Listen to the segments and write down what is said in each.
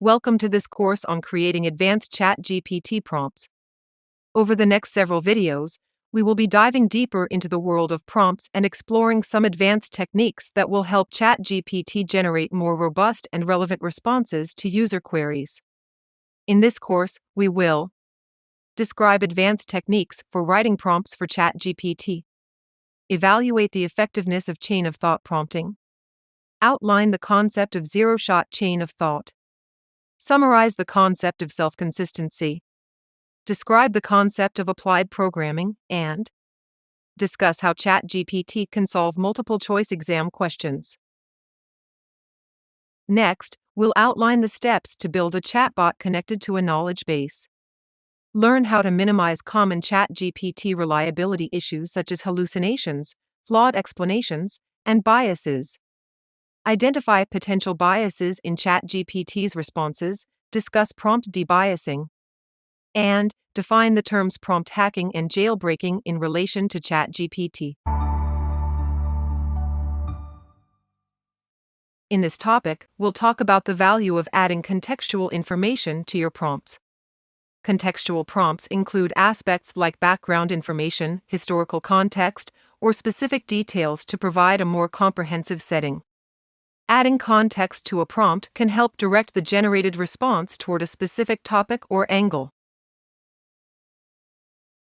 Welcome to this course on creating advanced ChatGPT prompts. Over the next several videos, we will be diving deeper into the world of prompts and exploring some advanced techniques that will help ChatGPT generate more robust and relevant responses to user queries. In this course, we will describe advanced techniques for writing prompts for ChatGPT, evaluate the effectiveness of chain-of-thought prompting, outline the concept of zero-shot chain-of-thought, summarize the concept of self-consistency, describe the concept of applied programming, and discuss how ChatGPT can solve multiple-choice exam questions. Next, we'll outline the steps to build a chatbot connected to a knowledge base. Learn how to minimize common ChatGPT reliability issues such as hallucinations, flawed explanations, and biases. Identify potential biases in ChatGPT's responses, discuss prompt debiasing, and define the terms prompt hacking and jailbreaking in relation to ChatGPT. In this topic, we'll talk about the value of adding contextual information to your prompts. Contextual prompts include aspects like background information, historical context, or specific details to provide a more comprehensive setting. Adding context to a prompt can help direct the generated response toward a specific topic or angle.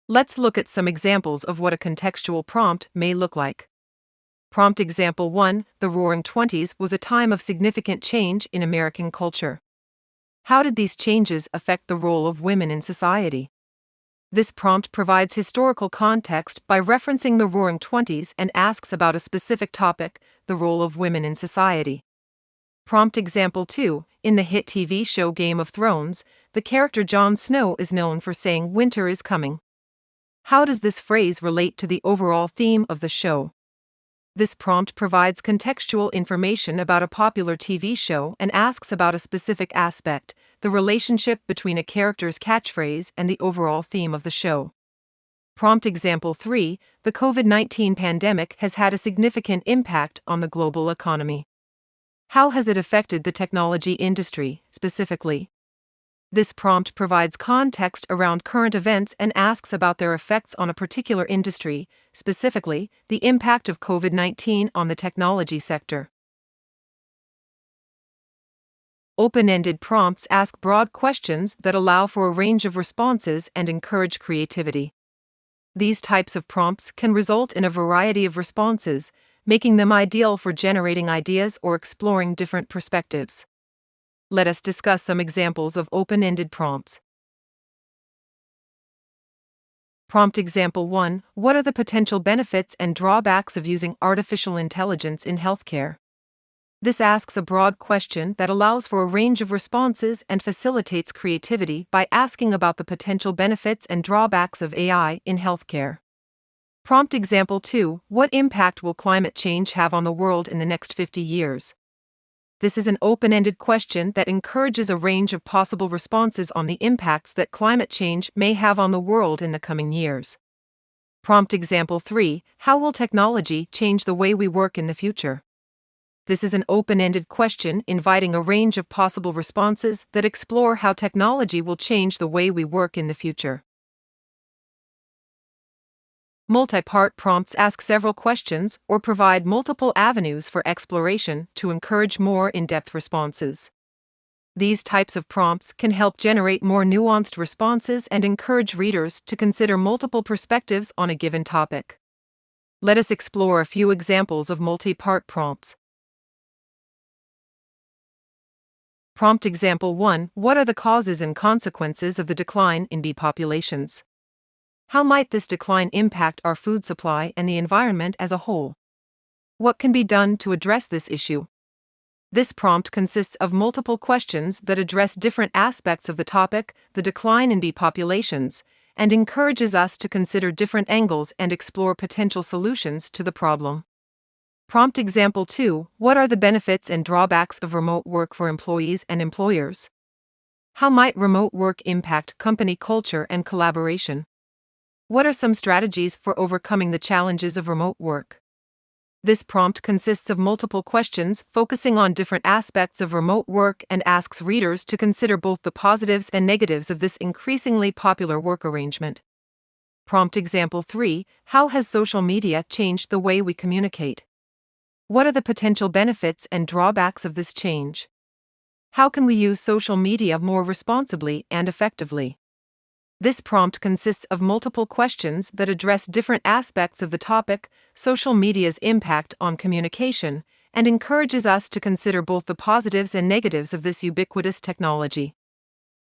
Let's look at some examples of what a contextual prompt may look like. Prompt example 1: The Roaring '20s was a time of significant change in American culture. How did these changes affect the role of women in society? This prompt provides historical context by referencing the Roaring '20s and asks about a specific topic, the role of women in society. Prompt example 2: In the hit TV show Game of Thrones, the character Jon Snow is known for saying winter is coming. How does this phrase relate to the overall theme of the show? This prompt provides contextual information about a popular TV show and asks about a specific aspect, the relationship between a character's catchphrase and the overall theme of the show. Prompt example 3: The COVID-19 pandemic has had a significant impact on the global economy. How has it affected the technology industry, specifically? This prompt provides context around current events and asks about their effects on a particular industry, specifically, the impact of COVID-19 on the technology sector. Open-ended prompts ask broad questions that allow for a range of responses and encourage creativity. These types of prompts can result in a variety of responses, making them ideal for generating ideas or exploring different perspectives. Let us discuss some examples of open-ended prompts. Prompt example 1: What are the potential benefits and drawbacks of using artificial intelligence in healthcare? This asks a broad question that allows for a range of responses and facilitates creativity by asking about the potential benefits and drawbacks of AI in healthcare. Prompt example 2: What impact will climate change have on the world in the next 50 years? This is an open-ended question that encourages a range of possible responses on the impacts that climate change may have on the world in the coming years. Prompt example 3: How will technology change the way we work in the future? This is an open-ended question inviting a range of possible responses that explore how technology will change the way we work in the future. Multi-part prompts ask several questions or provide multiple avenues for exploration to encourage more in-depth responses. These types of prompts can help generate more nuanced responses and encourage readers to consider multiple perspectives on a given topic. Let us explore a few examples of multi-part prompts. Prompt example 1: What are the causes and consequences of the decline in bee populations? How might this decline impact our food supply and the environment as a whole? What can be done to address this issue? This prompt consists of multiple questions that address different aspects of the topic, the decline in bee populations, and encourages us to consider different angles and explore potential solutions to the problem. Prompt example 2: What are the benefits and drawbacks of remote work for employees and employers? How might remote work impact company culture and collaboration? What are some strategies for overcoming the challenges of remote work? This prompt consists of multiple questions focusing on different aspects of remote work and asks readers to consider both the positives and negatives of this increasingly popular work arrangement. Prompt example 3: How has social media changed the way we communicate? What are the potential benefits and drawbacks of this change? How can we use social media more responsibly and effectively? This prompt consists of multiple questions that address different aspects of the topic, social media's impact on communication, and encourages us to consider both the positives and negatives of this ubiquitous technology.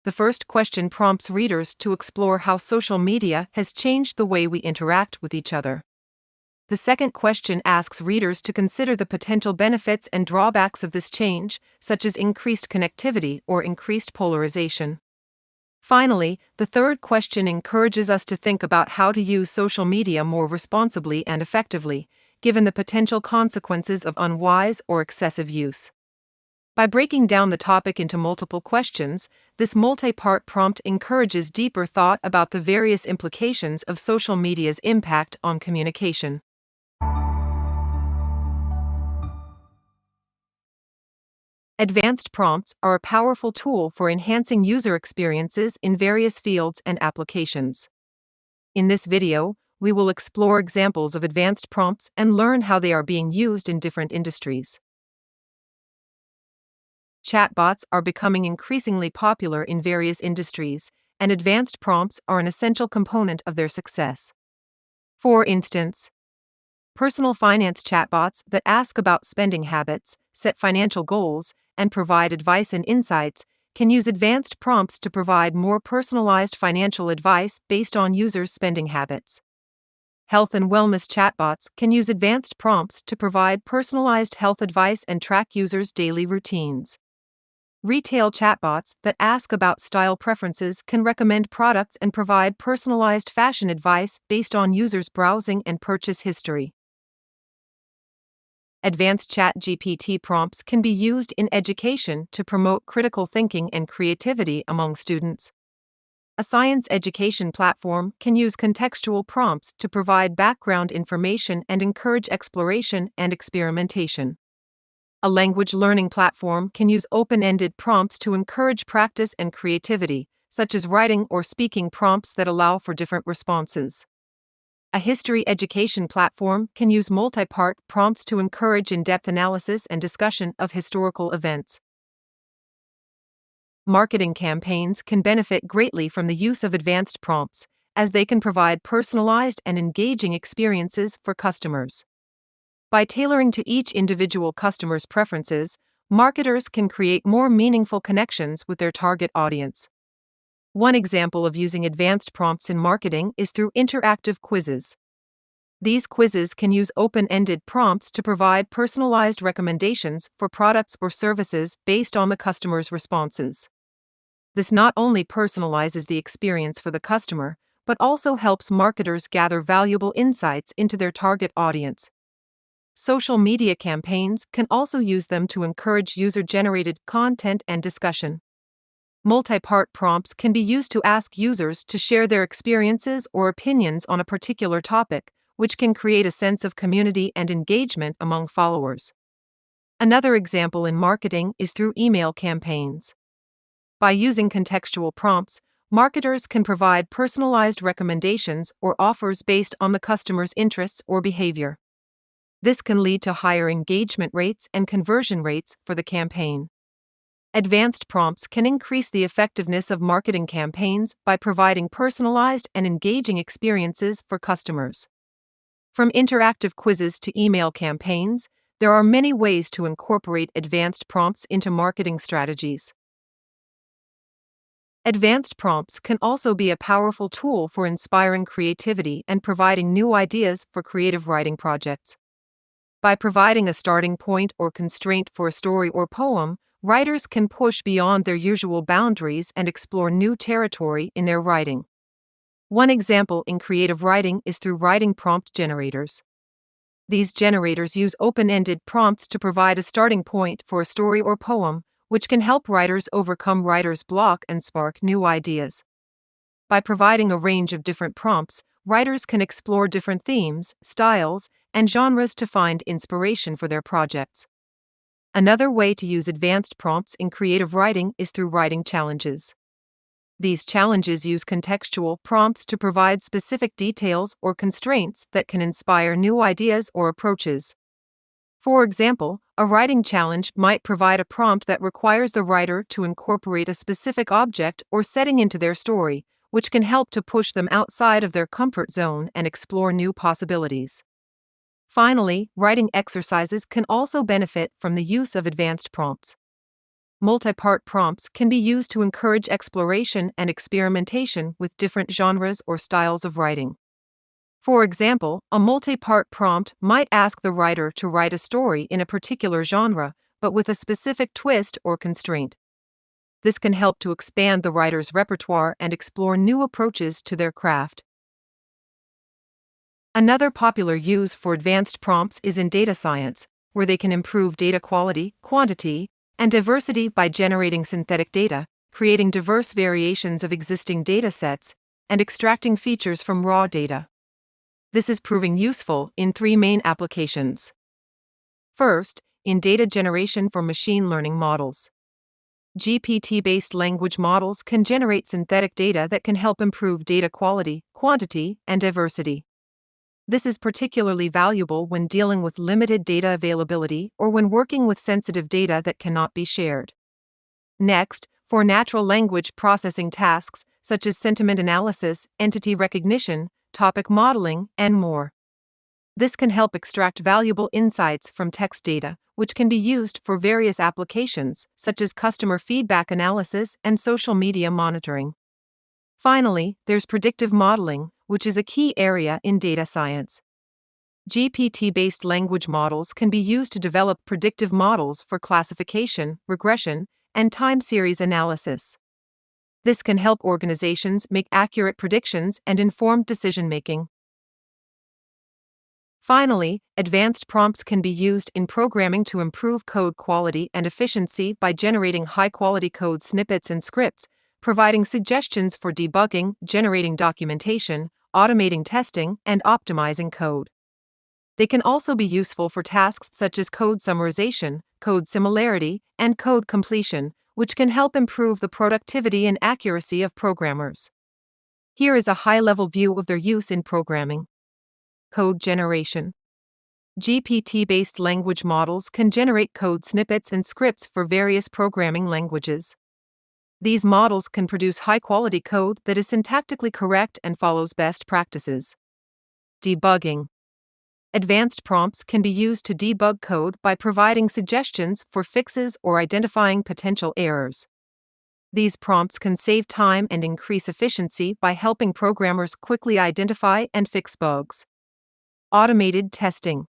The first question prompts readers to explore how social media has changed the way we interact with each other. The second question asks readers to consider the potential benefits and drawbacks of this change, such as increased connectivity or increased polarization. Finally, the third question encourages us to think about how to use social media more responsibly and effectively, given the potential consequences of unwise or excessive use. By breaking down the topic into multiple questions, this multi-part prompt encourages deeper thought about the various implications of social media's impact on communication. Advanced prompts are a powerful tool for enhancing user experiences in various fields and applications. In this video, we will explore examples of advanced prompts and learn how they are being used in different industries. Chatbots are becoming increasingly popular in various industries, and advanced prompts are an essential component of their success. For instance, personal finance chatbots that ask about spending habits, set financial goals, and provide advice and insights can use advanced prompts to provide more personalized financial advice based on users' spending habits. Health and wellness chatbots can use advanced prompts to provide personalized health advice and track users' daily routines. Retail chatbots that ask about style preferences can recommend products and provide personalized fashion advice based on users' browsing and purchase history. Advanced ChatGPT prompts can be used in education to promote critical thinking and creativity among students. A science education platform can use contextual prompts to provide background information and encourage exploration and experimentation. A language learning platform can use open-ended prompts to encourage practice and creativity, such as writing or speaking prompts that allow for different responses. A history education platform can use multi-part prompts to encourage in-depth analysis and discussion of historical events. Marketing campaigns can benefit greatly from the use of advanced prompts, as they can provide personalized and engaging experiences for customers. By tailoring to each individual customer's preferences, marketers can create more meaningful connections with their target audience. One example of using advanced prompts in marketing is through interactive quizzes. These quizzes can use open-ended prompts to provide personalized recommendations for products or services based on the customer's responses. This not only personalizes the experience for the customer, but also helps marketers gather valuable insights into their target audience. Social media campaigns can also use them to encourage user-generated content and discussion. Multi-part prompts can be used to ask users to share their experiences or opinions on a particular topic, which can create a sense of community and engagement among followers. Another example in marketing is through email campaigns. By using contextual prompts, marketers can provide personalized recommendations or offers based on the customer's interests or behavior. This can lead to higher engagement rates and conversion rates for the campaign. Advanced prompts can increase the effectiveness of marketing campaigns by providing personalized and engaging experiences for customers. From interactive quizzes to email campaigns, there are many ways to incorporate advanced prompts into marketing strategies. Advanced prompts can also be a powerful tool for inspiring creativity and providing new ideas for creative writing projects. By providing a starting point or constraint for a story or poem, writers can push beyond their usual boundaries and explore new territory in their writing. One example in creative writing is through writing prompt generators. These generators use open-ended prompts to provide a starting point for a story or poem, which can help writers overcome writer's block and spark new ideas. By providing a range of different prompts, writers can explore different themes, styles, and genres to find inspiration for their projects. Another way to use advanced prompts in creative writing is through writing challenges. These challenges use contextual prompts to provide specific details or constraints that can inspire new ideas or approaches. For example, a writing challenge might provide a prompt that requires the writer to incorporate a specific object or setting into their story, which can help to push them outside of their comfort zone and explore new possibilities. Finally, writing exercises can also benefit from the use of advanced prompts. Multi-part prompts can be used to encourage exploration and experimentation with different genres or styles of writing. For example, a multi-part prompt might ask the writer to write a story in a particular genre, but with a specific twist or constraint. This can help to expand the writer's repertoire and explore new approaches to their craft. Another popular use for advanced prompts is in data science, where they can improve data quality, quantity, and diversity by generating synthetic data, creating diverse variations of existing data sets, and extracting features from raw data. This is proving useful in three main applications. First, in data generation for machine learning models. GPT-based language models can generate synthetic data that can help improve data quality, quantity, and diversity. This is particularly valuable when dealing with limited data availability or when working with sensitive data that cannot be shared. Next, for natural language processing tasks such as sentiment analysis, entity recognition, topic modeling, and more. This can help extract valuable insights from text data, which can be used for various applications such as customer feedback analysis and social media monitoring. Finally, there's predictive modeling, which is a key area in data science. GPT-based language models can be used to develop predictive models for classification, regression, and time series analysis. This can help organizations make accurate predictions and informed decision-making. Finally, advanced prompts can be used in programming to improve code quality and efficiency by generating high-quality code snippets and scripts, providing suggestions for debugging, generating documentation, automating testing, and optimizing code. They can also be useful for tasks such as code summarization, code similarity, and code completion, which can help improve the productivity and accuracy of programmers. Here is a high-level view of their use in programming. Code generation. GPT-based language models can generate code snippets and scripts for various programming languages. These models can produce high-quality code that is syntactically correct and follows best practices. Debugging. Advanced prompts can be used to debug code by providing suggestions for fixes or identifying potential errors. These prompts can save time and increase efficiency by helping programmers quickly identify and fix bugs. Automated testing.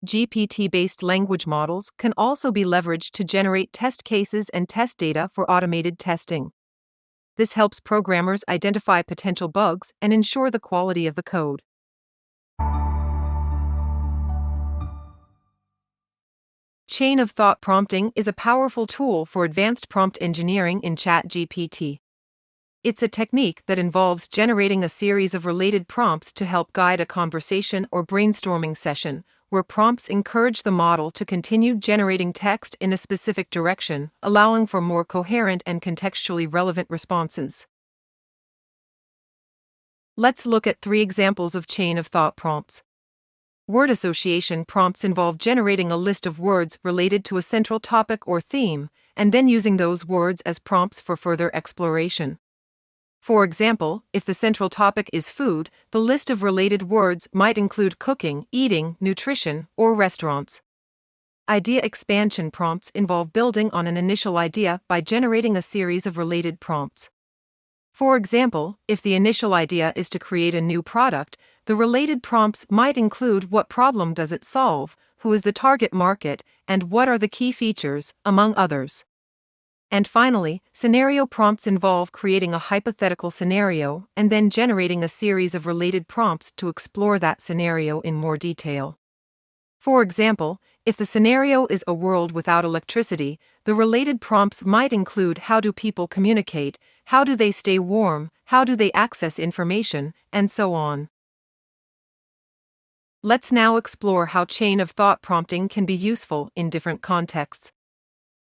GPT-based language models can also be leveraged to generate test cases and test data for automated testing. This helps programmers identify potential bugs and ensure the quality of the code. Chain-of-thought prompting is a powerful tool for advanced prompt engineering in ChatGPT. It's a technique that involves generating a series of related prompts to help guide a conversation or brainstorming session, where prompts encourage the model to continue generating text in a specific direction, allowing for more coherent and contextually relevant responses. Let's look at 3 examples of chain-of-thought prompts. Word association prompts involve generating a list of words related to a central topic or theme, and then using those words as prompts for further exploration. For example, if the central topic is food, the list of related words might include cooking, eating, nutrition, or restaurants. Idea expansion prompts involve building on an initial idea by generating a series of related prompts. For example, if the initial idea is to create a new product, the related prompts might include what problem does it solve, who is the target market, and what are the key features, among others. And finally, scenario prompts involve creating a hypothetical scenario and then generating a series of related prompts to explore that scenario in more detail. For example, if the scenario is a world without electricity, the related prompts might include how do people communicate, how do they stay warm, how do they access information, and so on. Let's now explore how chain-of-thought prompting can be useful in different contexts.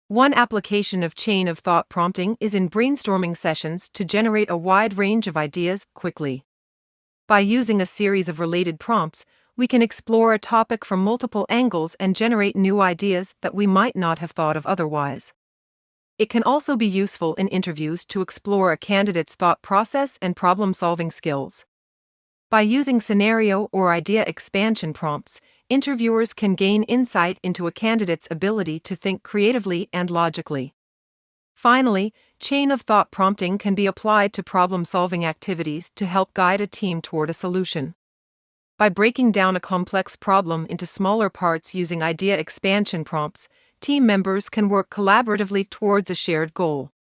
One application of chain-of-thought prompting is in brainstorming sessions to generate a wide range of ideas quickly. By using a series of related prompts, we can explore a topic from multiple angles and generate new ideas that we might not have thought of otherwise. It can also be useful in interviews to explore a candidate's thought process and problem-solving skills. By using scenario or idea expansion prompts, interviewers can gain insight into a candidate's ability to think creatively and logically. Finally, chain-of-thought prompting can be applied to problem-solving activities to help guide a team toward a solution. By breaking down a complex problem into smaller parts using idea expansion prompts, team members can work collaboratively towards a shared goal.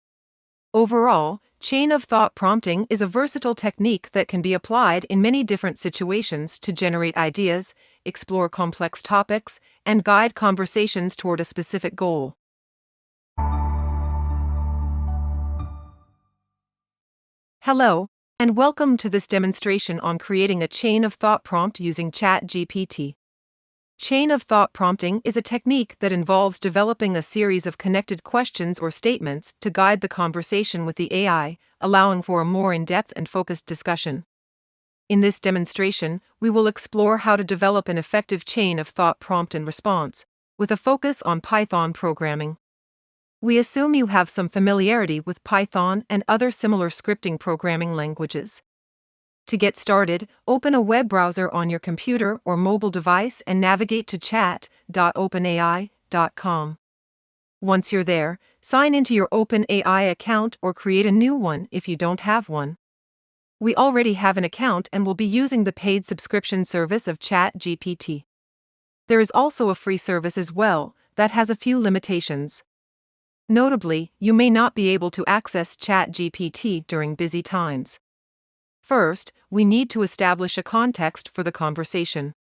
Overall, chain-of-thought prompting is a versatile technique that can be applied in many different situations to generate ideas, explore complex topics, and guide conversations toward a specific goal. Hello, and welcome to this demonstration on creating a chain-of-thought prompt using ChatGPT. Chain-of-thought prompting is a technique that involves developing a series of connected questions or statements to guide the conversation with the AI, allowing for a more in-depth and focused discussion. In this demonstration, we will explore how to develop an effective chain-of-thought prompt and response, with a focus on Python programming. We assume you have some familiarity with Python and other similar scripting programming languages. To get started, open a web browser on your computer or mobile device and navigate to chat.openai.com. Once you're there, sign into your OpenAI account or create a new one if you don't have one. We already have an account and will be using the paid subscription service of ChatGPT. There is also a free service as well that has a few limitations. Notably, you may not be able to access ChatGPT during busy times. First, we need to establish a context for the conversation.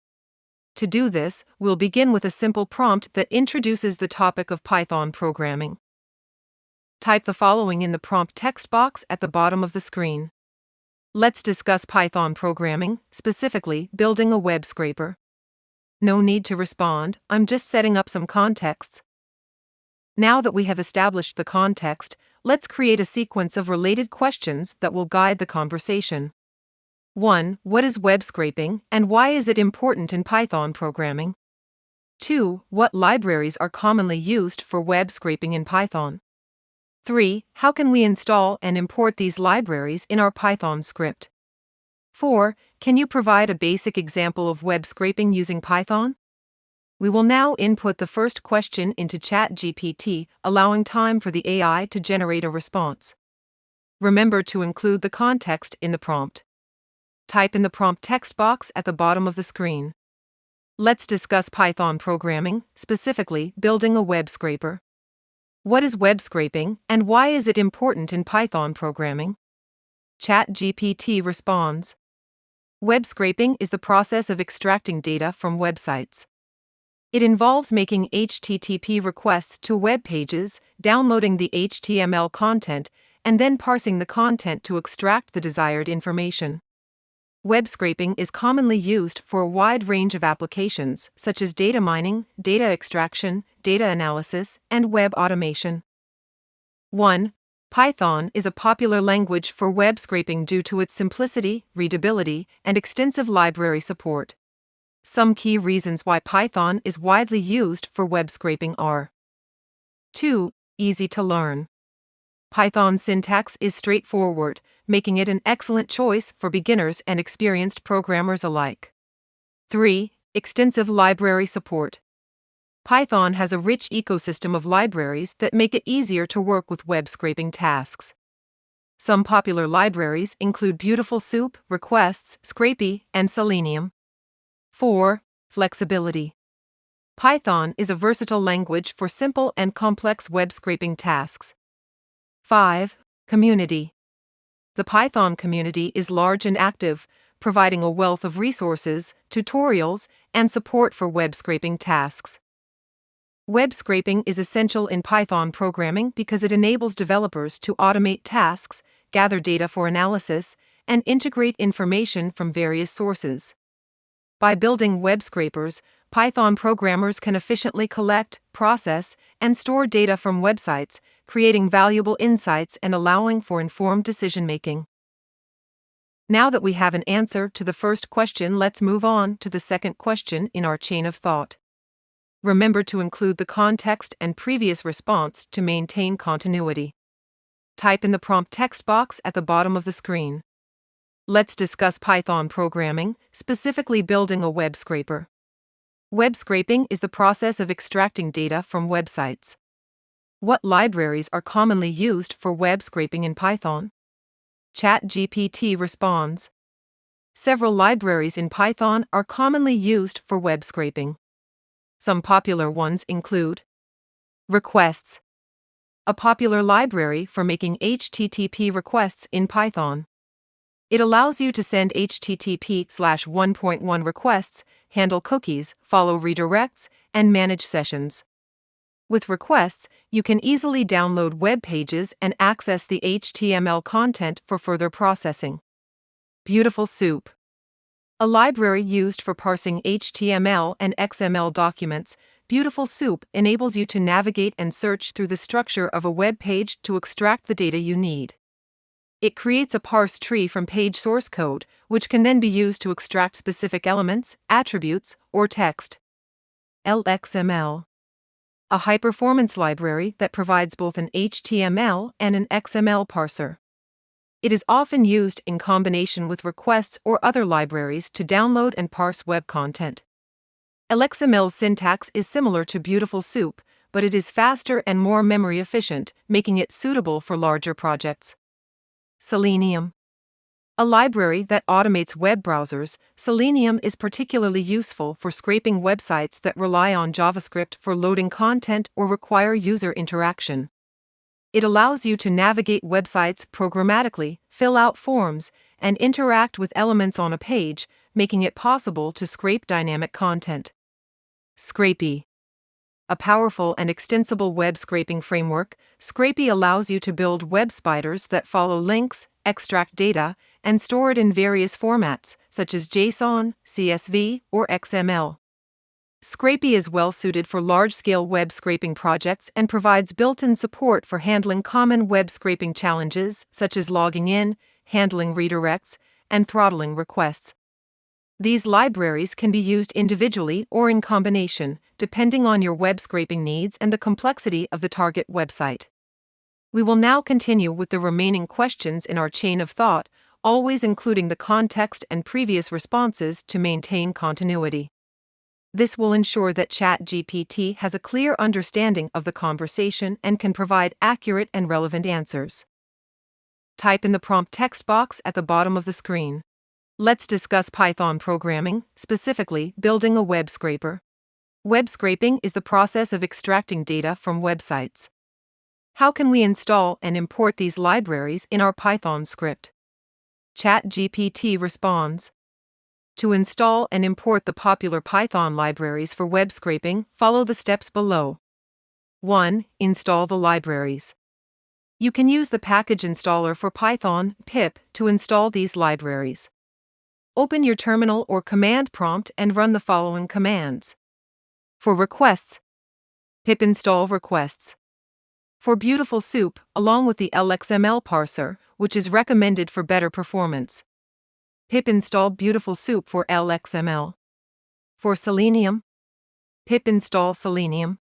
To do this, we'll begin with a simple prompt that introduces the topic of Python programming. Type the following in the prompt text box at the bottom of the screen. Let's discuss Python programming, specifically building a web scraper. No need to respond, I'm just setting up some contexts. Now that we have established the context, let's create a sequence of related questions that will guide the conversation. 1. What is web scraping, and why is it important in Python programming? 2. What libraries are commonly used for web scraping in Python? 3. How can we install and import these libraries in our Python script? 4. Can you provide a basic example of web scraping using Python? We will now input the first question into ChatGPT, allowing time for the AI to generate a response. Remember to include the context in the prompt. Type in the prompt text box at the bottom of the screen. Let's discuss Python programming, specifically building a web scraper. What is web scraping, and why is it important in Python programming? ChatGPT responds. Web scraping is the process of extracting data from websites. It involves making HTTP requests to web pages, downloading the HTML content, and then parsing the content to extract the desired information. Web scraping is commonly used for a wide range of applications, such as data mining, data extraction, data analysis, and web automation. 1. Python is a popular language for web scraping due to its simplicity, readability, and extensive library support. Some key reasons why Python is widely used for web scraping are: 2. Easy to learn. Python syntax is straightforward, making it an excellent choice for beginners and experienced programmers alike. 3. Extensive library support. Python has a rich ecosystem of libraries that make it easier to work with web scraping tasks. Some popular libraries include Beautiful Soup, Requests, Scrapy, and Selenium. 4. Flexibility. Python is a versatile language for simple and complex web scraping tasks. 5. Community. The Python community is large and active, providing a wealth of resources, tutorials, and support for web scraping tasks. Web scraping is essential in Python programming because it enables developers to automate tasks, gather data for analysis, and integrate information from various sources. By building web scrapers, Python programmers can efficiently collect, process, and store data from websites, creating valuable insights and allowing for informed decision-making. Now that we have an answer to the first question, let's move on to the second question in our chain of thought. Remember to include the context and previous response to maintain continuity. Type in the prompt text box at the bottom of the screen. Let's discuss Python programming, specifically building a web scraper. Web scraping is the process of extracting data from websites. What libraries are commonly used for web scraping in Python? ChatGPT responds. Several libraries in Python are commonly used for web scraping. Some popular ones include requests, a popular library for making HTTP requests in Python. It allows you to send HTTP/1.1 requests, handle cookies, follow redirects, and manage sessions. With requests, you can easily download web pages and access the HTML content for further processing. Beautiful Soup, a library used for parsing HTML and XML documents. Beautiful Soup enables you to navigate and search through the structure of a web page to extract the data you need. It creates a parse tree from page source code, which can then be used to extract specific elements, attributes, or text. LXML, a high-performance library that provides both an HTML and an XML parser. It is often used in combination with requests or other libraries to download and parse web content. LXML's syntax is similar to Beautiful Soup, but it is faster and more memory efficient, making it suitable for larger projects. Selenium, a library that automates web browsers. Selenium is particularly useful for scraping websites that rely on JavaScript for loading content or require user interaction. It allows you to navigate websites programmatically, fill out forms, and interact with elements on a page, making it possible to scrape dynamic content. Scrapy, a powerful and extensible web scraping framework. Scrapy allows you to build web spiders that follow links, extract data, and store it in various formats, such as JSON, CSV, or XML. Scrapy is well suited for large-scale web scraping projects and provides built-in support for handling common web scraping challenges, such as logging in, handling redirects, and throttling requests. These libraries can be used individually or in combination, depending on your web scraping needs and the complexity of the target website. We will now continue with the remaining questions in our chain of thought, always including the context and previous responses to maintain continuity. This will ensure that ChatGPT has a clear understanding of the conversation and can provide accurate and relevant answers. Type in the prompt text box at the bottom of the screen. Let's discuss Python programming, specifically building a web scraper. Web scraping is the process of extracting data from websites. How can we install and import these libraries in our Python script? ChatGPT responds. To install and import the popular Python libraries for web scraping, follow the steps below. 1. Install the libraries. You can use the package installer for Python, pip, to install these libraries. Open your terminal or command prompt and run the following commands. For requests, pip install requests. For Beautiful Soup, along with the LXML parser, which is recommended for better performance, pip install Beautiful Soup for LXML. For Selenium, pip install Selenium.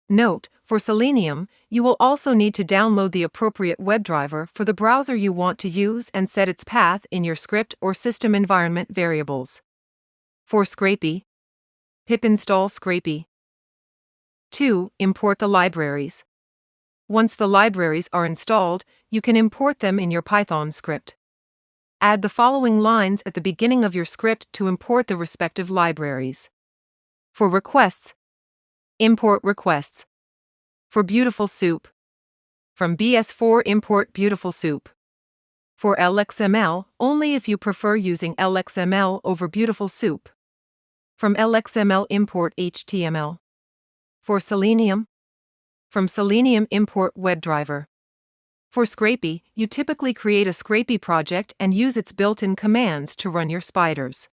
Note, for Selenium, you will also need to download the appropriate WebDriver for the browser you want to use and set its path in your script or system environment variables. For Scrapy, pip install Scrapy. 2. Import the libraries. Once the libraries are installed, you can import them in your Python script. Add the following lines at the beginning of your script to import the respective libraries. For requests, import requests. For Beautiful Soup, from BS4 import Beautiful Soup. For LXML, only if you prefer using LXML over Beautiful Soup. From LXML import HTML. For Selenium, from Selenium import WebDriver. For Scrapy, you typically create a Scrapy project and use its built-in commands to run your spiders.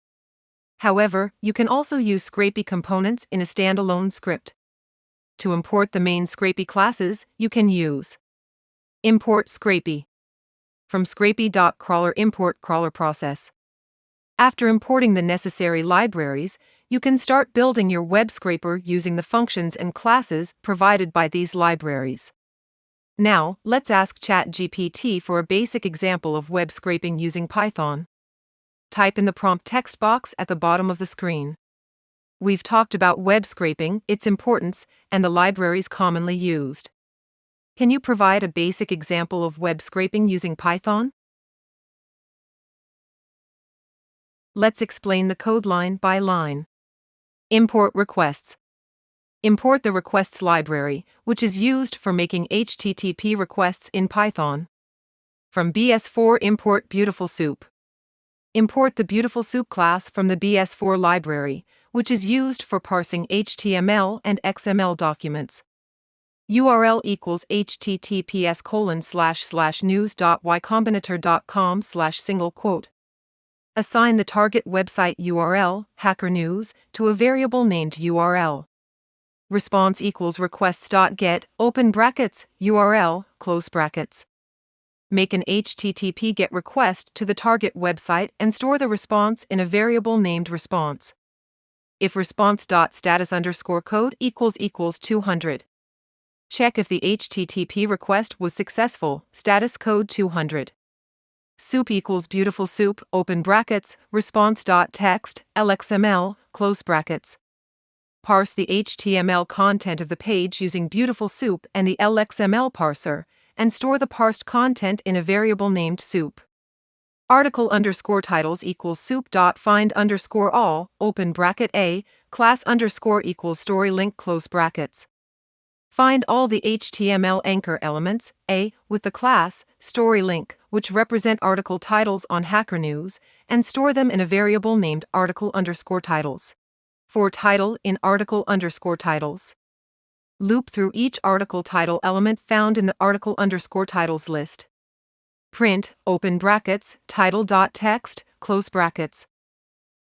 However, you can also use Scrapy components in a standalone script. To import the main Scrapy classes, you can use import Scrapy from Scrapy.crawler import crawler process. After importing the necessary libraries, you can start building your web scraper using the functions and classes provided by these libraries. Now, let's ask ChatGPT for a basic example of web scraping using Python. Type in the prompt text box at the bottom of the screen. We've talked about web scraping, its importance, and the libraries commonly used. Can you provide a basic example of web scraping using Python? Let's explain the code line by line. Import requests. Import the requests library, which is used for making HTTP requests in Python. From BS4 import Beautiful Soup. Import the Beautiful Soup class from the BS4 library, which is used for parsing HTML and XML documents. URL equals https://news.ycombinator.com/single quote. Assign the target website URL, Hacker News, to a variable named URL. Response equals requests.get, open brackets, URL, close brackets. Make an HTTP GET request to the target website and store the response in a variable named response. If response.status_code equals 200. Check if the HTTP request was successful, status code 200. Soup equals Beautiful Soup, open brackets, response.text, LXML, close brackets. Parse the HTML content of the page using Beautiful Soup and the LXML parser, and store the parsed content in a variable named soup. Article_titles equals soup.find_all, open bracket A, class underscore equals story link, close brackets. Find all the HTML anchor elements, A, with the class, story link, which represent article titles on Hacker News, and store them in a variable named article_titles. For title in article_titles. Loop through each article title element found in the article_titles list. Print, open brackets, title.text, close brackets.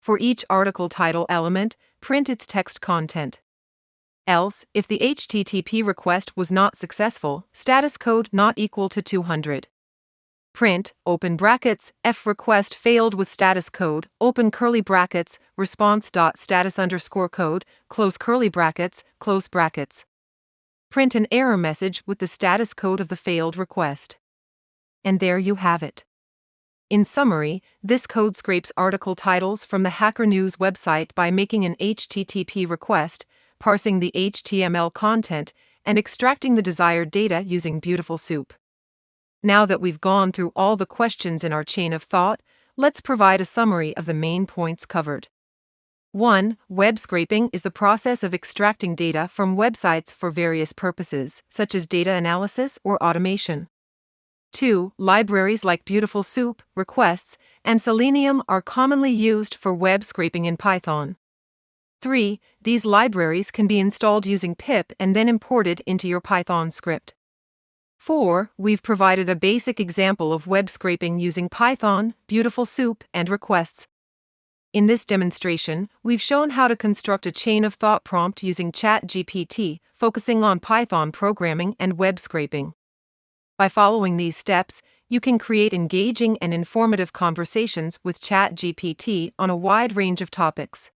For each article title element, print its text content. Else, if the HTTP request was not successful, status code not equal to 200. Print, open brackets, F request failed with status code, open curly brackets, response.status_code, close curly brackets, close brackets. Print an error message with the status code of the failed request. And there you have it. In summary, this code scrapes article titles from the Hacker News website by making an HTTP request, parsing the HTML content, and extracting the desired data using Beautiful Soup. Now that we've gone through all the questions in our chain of thought, let's provide a summary of the main points covered. 1. Web scraping is the process of extracting data from websites for various purposes, such as data analysis or automation. 2. Libraries like Beautiful Soup, Requests, and Selenium are commonly used for web scraping in Python. 3. These libraries can be installed using pip and then imported into your Python script. 4. We've provided a basic example of web scraping using Python, Beautiful Soup, and requests. In this demonstration, we've shown how to construct a chain-of-thought prompt using ChatGPT, focusing on Python programming and web scraping. By following these steps, you can create engaging and informative conversations with ChatGPT on a wide range of topics.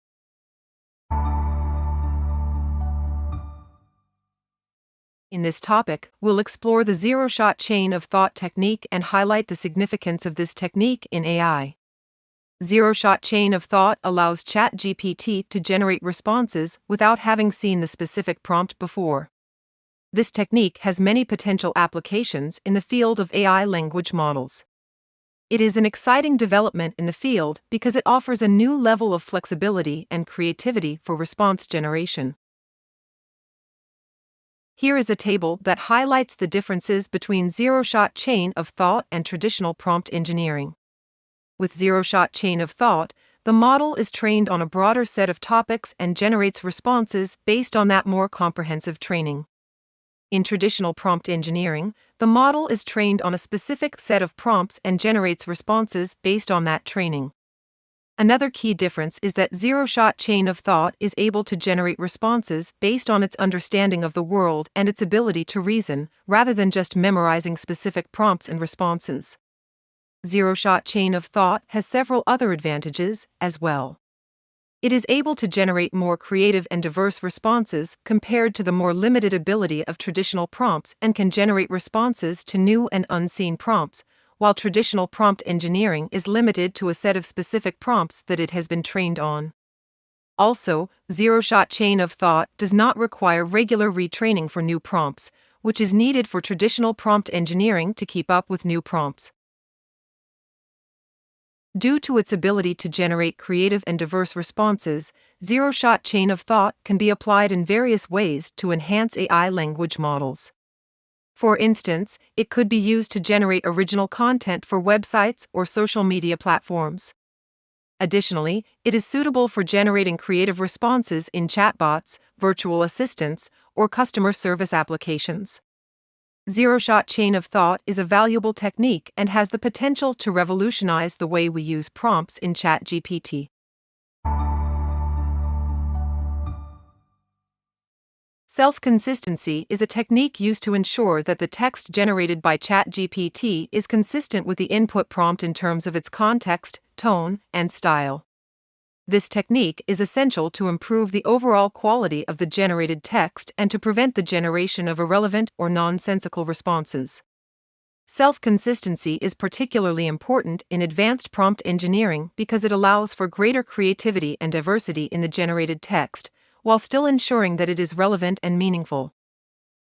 In this topic, we'll explore the zero-shot chain-of-thought technique and highlight the significance of this technique in AI. Zero-shot chain-of-thought allows ChatGPT to generate responses without having seen the specific prompt before. This technique has many potential applications in the field of AI language models. It is an exciting development in the field because it offers a new level of flexibility and creativity for response generation. Here is a table that highlights the differences between zero-shot chain-of-thought and traditional prompt engineering. With zero-shot chain-of-thought, the model is trained on a broader set of topics and generates responses based on that more comprehensive training. In traditional prompt engineering, the model is trained on a specific set of prompts and generates responses based on that training. Another key difference is that zero-shot chain-of-thought is able to generate responses based on its understanding of the world and its ability to reason, rather than just memorizing specific prompts and responses. Zero-shot chain-of-thought has several other advantages as well. It is able to generate more creative and diverse responses compared to the more limited ability of traditional prompts and can generate responses to new and unseen prompts, while traditional prompt engineering is limited to a set of specific prompts that it has been trained on. Also, zero-shot chain-of-thought does not require regular retraining for new prompts, which is needed for traditional prompt engineering to keep up with new prompts. Due to its ability to generate creative and diverse responses, zero-shot chain-of-thought can be applied in various ways to enhance AI language models. For instance, it could be used to generate original content for websites or social media platforms. Additionally, it is suitable for generating creative responses in chatbots, virtual assistants, or customer service applications. Zero-shot chain-of-thought is a valuable technique and has the potential to revolutionize the way we use prompts in ChatGPT. Self-consistency is a technique used to ensure that the text generated by ChatGPT is consistent with the input prompt in terms of its context, tone, and style. This technique is essential to improve the overall quality of the generated text and to prevent the generation of irrelevant or nonsensical responses. Self-consistency is particularly important in advanced prompt engineering because it allows for greater creativity and diversity in the generated text, while still ensuring that it is relevant and meaningful.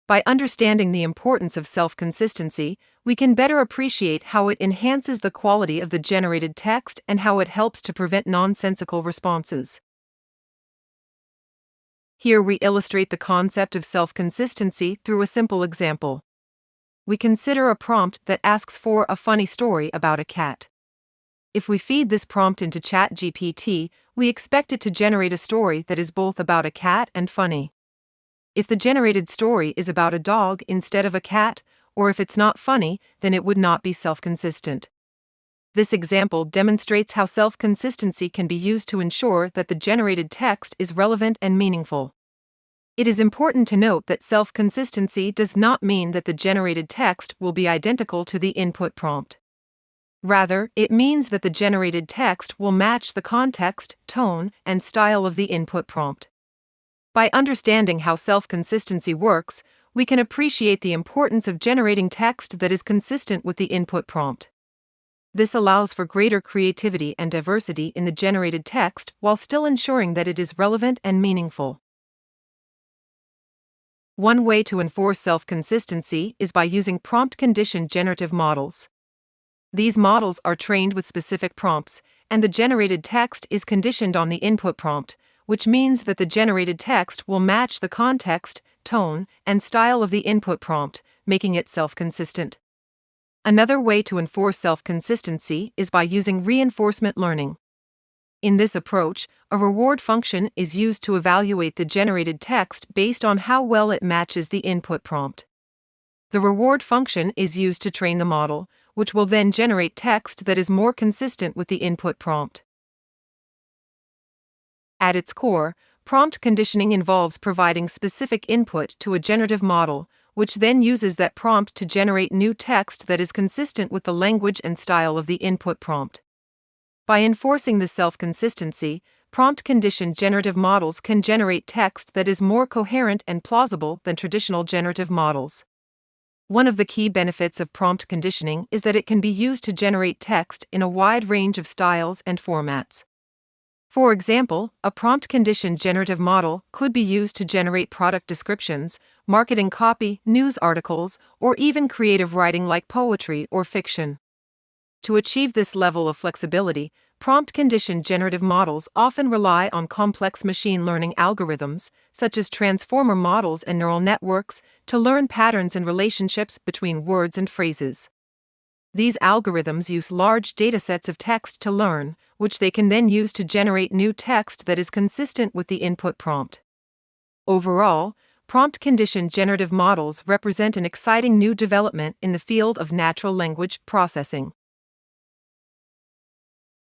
By understanding the importance of self-consistency, we can better appreciate how it enhances the quality of the generated text and how it helps to prevent nonsensical responses. Here we illustrate the concept of self-consistency through a simple example. We consider a prompt that asks for a funny story about a cat. If we feed this prompt into ChatGPT, we expect it to generate a story that is both about a cat and funny. If the generated story is about a dog instead of a cat, or if it's not funny, then it would not be self-consistent. This example demonstrates how self-consistency can be used to ensure that the generated text is relevant and meaningful. It is important to note that self-consistency does not mean that the generated text will be identical to the input prompt. Rather, it means that the generated text will match the context, tone, and style of the input prompt. By understanding how self-consistency works, we can appreciate the importance of generating text that is consistent with the input prompt. This allows for greater creativity and diversity in the generated text while still ensuring that it is relevant and meaningful. One way to enforce self-consistency is by using prompt-conditioned generative models. These models are trained with specific prompts, and the generated text is conditioned on the input prompt, which means that the generated text will match the context, tone, and style of the input prompt, making it self-consistent. Another way to enforce self-consistency is by using reinforcement learning. In this approach, a reward function is used to evaluate the generated text based on how well it matches the input prompt. The reward function is used to train the model, which will then generate text that is more consistent with the input prompt. At its core, prompt conditioning involves providing specific input to a generative model, which then uses that prompt to generate new text that is consistent with the language and style of the input prompt. By enforcing this self-consistency, prompt-conditioned generative models can generate text that is more coherent and plausible than traditional generative models. One of the key benefits of prompt conditioning is that it can be used to generate text in a wide range of styles and formats. For example, a prompt-conditioned generative model could be used to generate product descriptions, marketing copy, news articles, or even creative writing like poetry or fiction. To achieve this level of flexibility, prompt-conditioned generative models often rely on complex machine learning algorithms, such as transformer models and neural networks, to learn patterns and relationships between words and phrases. These algorithms use large datasets of text to learn, which they can then use to generate new text that is consistent with the input prompt. Overall, prompt-conditioned generative models represent an exciting new development in the field of natural language processing.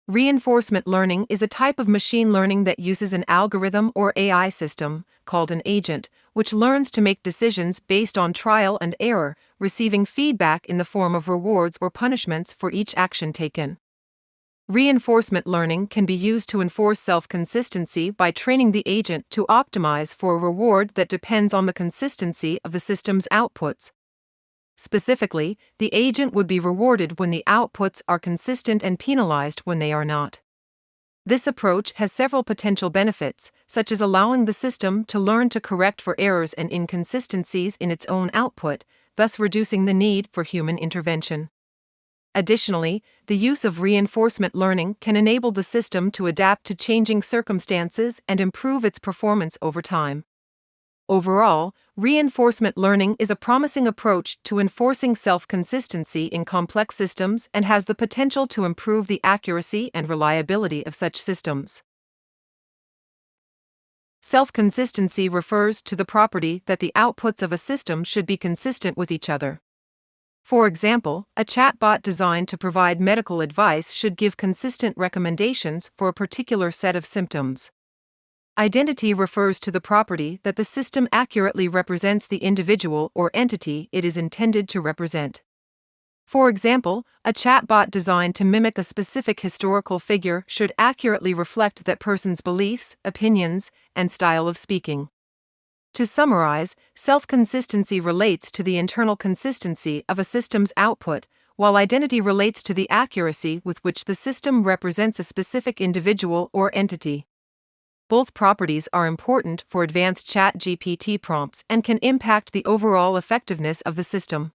Reinforcement learning is a type of machine learning that uses an algorithm or AI system, called an agent, which learns to make decisions based on trial and error, receiving feedback in the form of rewards or punishments for each action taken. Reinforcement learning can be used to enforce self-consistency by training the agent to optimize for a reward that depends on the consistency of the system's outputs. Specifically, the agent would be rewarded when the outputs are consistent and penalized when they are not. This approach has several potential benefits, such as allowing the system to learn to correct for errors and inconsistencies in its own output, thus reducing the need for human intervention. Additionally, the use of reinforcement learning can enable the system to adapt to changing circumstances and improve its performance over time. Overall, reinforcement learning is a promising approach to enforcing self-consistency in complex systems and has the potential to improve the accuracy and reliability of such systems. Self-consistency refers to the property that the outputs of a system should be consistent with each other. For example, a chatbot designed to provide medical advice should give consistent recommendations for a particular set of symptoms. Identity refers to the property that the system accurately represents the individual or entity it is intended to represent. For example, a chatbot designed to mimic a specific historical figure should accurately reflect that person's beliefs, opinions, and style of speaking. To summarize, self-consistency relates to the internal consistency of a system's output, while identity relates to the accuracy with which the system represents a specific individual or entity. Both properties are important for advanced ChatGPT prompts and can impact the overall effectiveness of the system.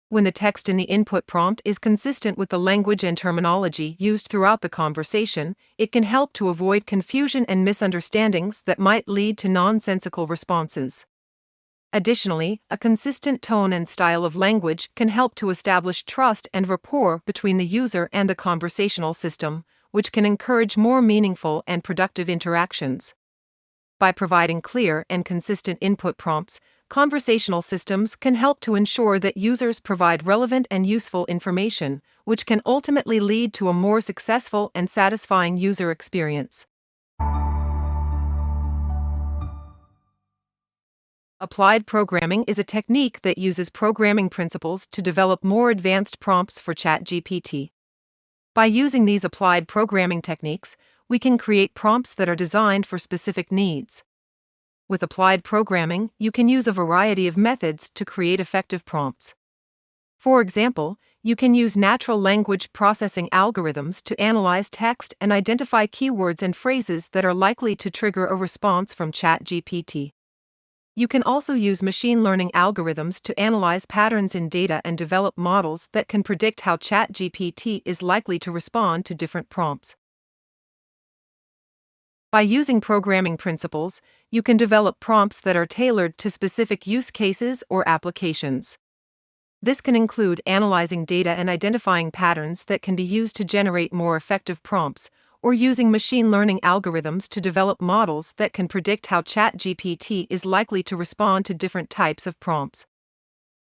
When the text in the input prompt is consistent with the language and terminology used throughout the conversation, it can help to avoid confusion and misunderstandings that might lead to nonsensical responses. Additionally, a consistent tone and style of language can help to establish trust and rapport between the user and the conversational system, which can encourage more meaningful and productive interactions. By providing clear and consistent input prompts, conversational systems can help to ensure that users provide relevant and useful information, which can ultimately lead to a more successful and satisfying user experience. Applied programming is a technique that uses programming principles to develop more advanced prompts for ChatGPT. By using these applied programming techniques, we can create prompts that are designed for specific needs. With applied programming, you can use a variety of methods to create effective prompts. For example, you can use natural language processing algorithms to analyze text and identify keywords and phrases that are likely to trigger a response from ChatGPT. You can also use machine learning algorithms to analyze patterns in data and develop models that can predict how ChatGPT is likely to respond to different prompts. By using programming principles, you can develop prompts that are tailored to specific use cases or applications. This can include analyzing data and identifying patterns that can be used to generate more effective prompts, or using machine learning algorithms to develop models that can predict how ChatGPT is likely to respond to different types of prompts.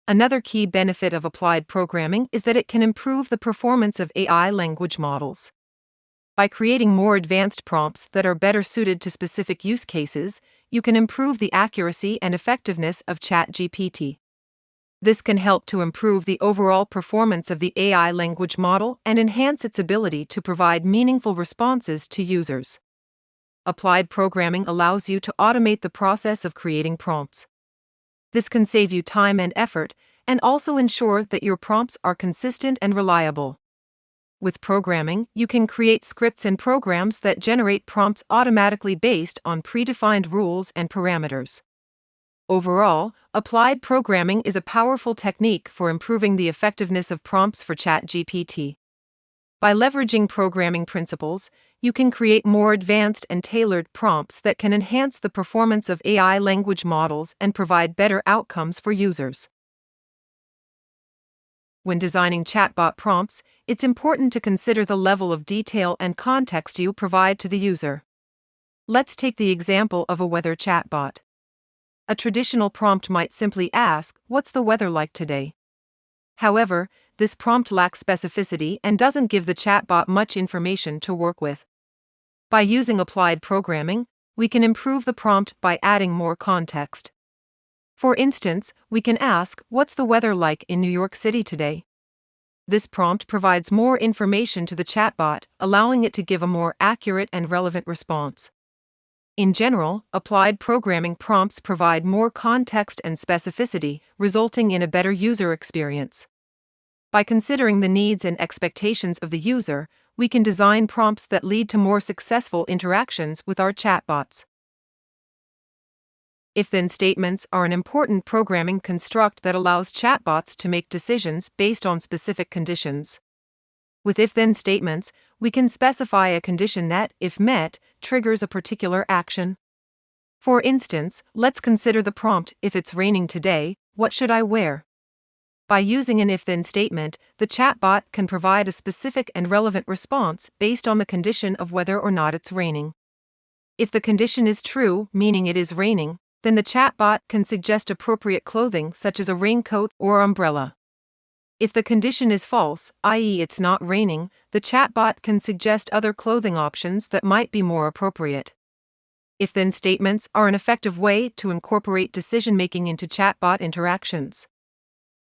Another key benefit of applied programming is that it can improve the performance of AI language models. By creating more advanced prompts that are better suited to specific use cases, you can improve the accuracy and effectiveness of ChatGPT. This can help to improve the overall performance of the AI language model and enhance its ability to provide meaningful responses to users. Applied programming allows you to automate the process of creating prompts. This can save you time and effort, and also ensure that your prompts are consistent and reliable. With programming, you can create scripts and programs that generate prompts automatically based on predefined rules and parameters. Overall, applied programming is a powerful technique for improving the effectiveness of prompts for ChatGPT. By leveraging programming principles, you can create more advanced and tailored prompts that can enhance the performance of AI language models and provide better outcomes for users. When designing chatbot prompts, it's important to consider the level of detail and context you provide to the user. Let's take the example of a weather chatbot. A traditional prompt might simply ask, "What's the weather like today?" However, this prompt lacks specificity and doesn't give the chatbot much information to work with. By using applied programming, we can improve the prompt by adding more context. For instance, we can ask, "What's the weather like in New York City today?" This prompt provides more information to the chatbot, allowing it to give a more accurate and relevant response. In general, applied programming prompts provide more context and specificity, resulting in a better user experience. By considering the needs and expectations of the user, we can design prompts that lead to more successful interactions with our chatbots. If-then statements are an important programming construct that allows chatbots to make decisions based on specific conditions. With if-then statements, we can specify a condition that, if met, triggers a particular action. For instance, let's consider the prompt, "If it's raining today, what should I wear?" By using an if-then statement, the chatbot can provide a specific and relevant response based on the condition of whether or not it's raining. If the condition is true, meaning it is raining, then the chatbot can suggest appropriate clothing such as a raincoat or umbrella. If the condition is false, i.e., it's not raining, the chatbot can suggest other clothing options that might be more appropriate. If-then statements are an effective way to incorporate decision-making into chatbot interactions.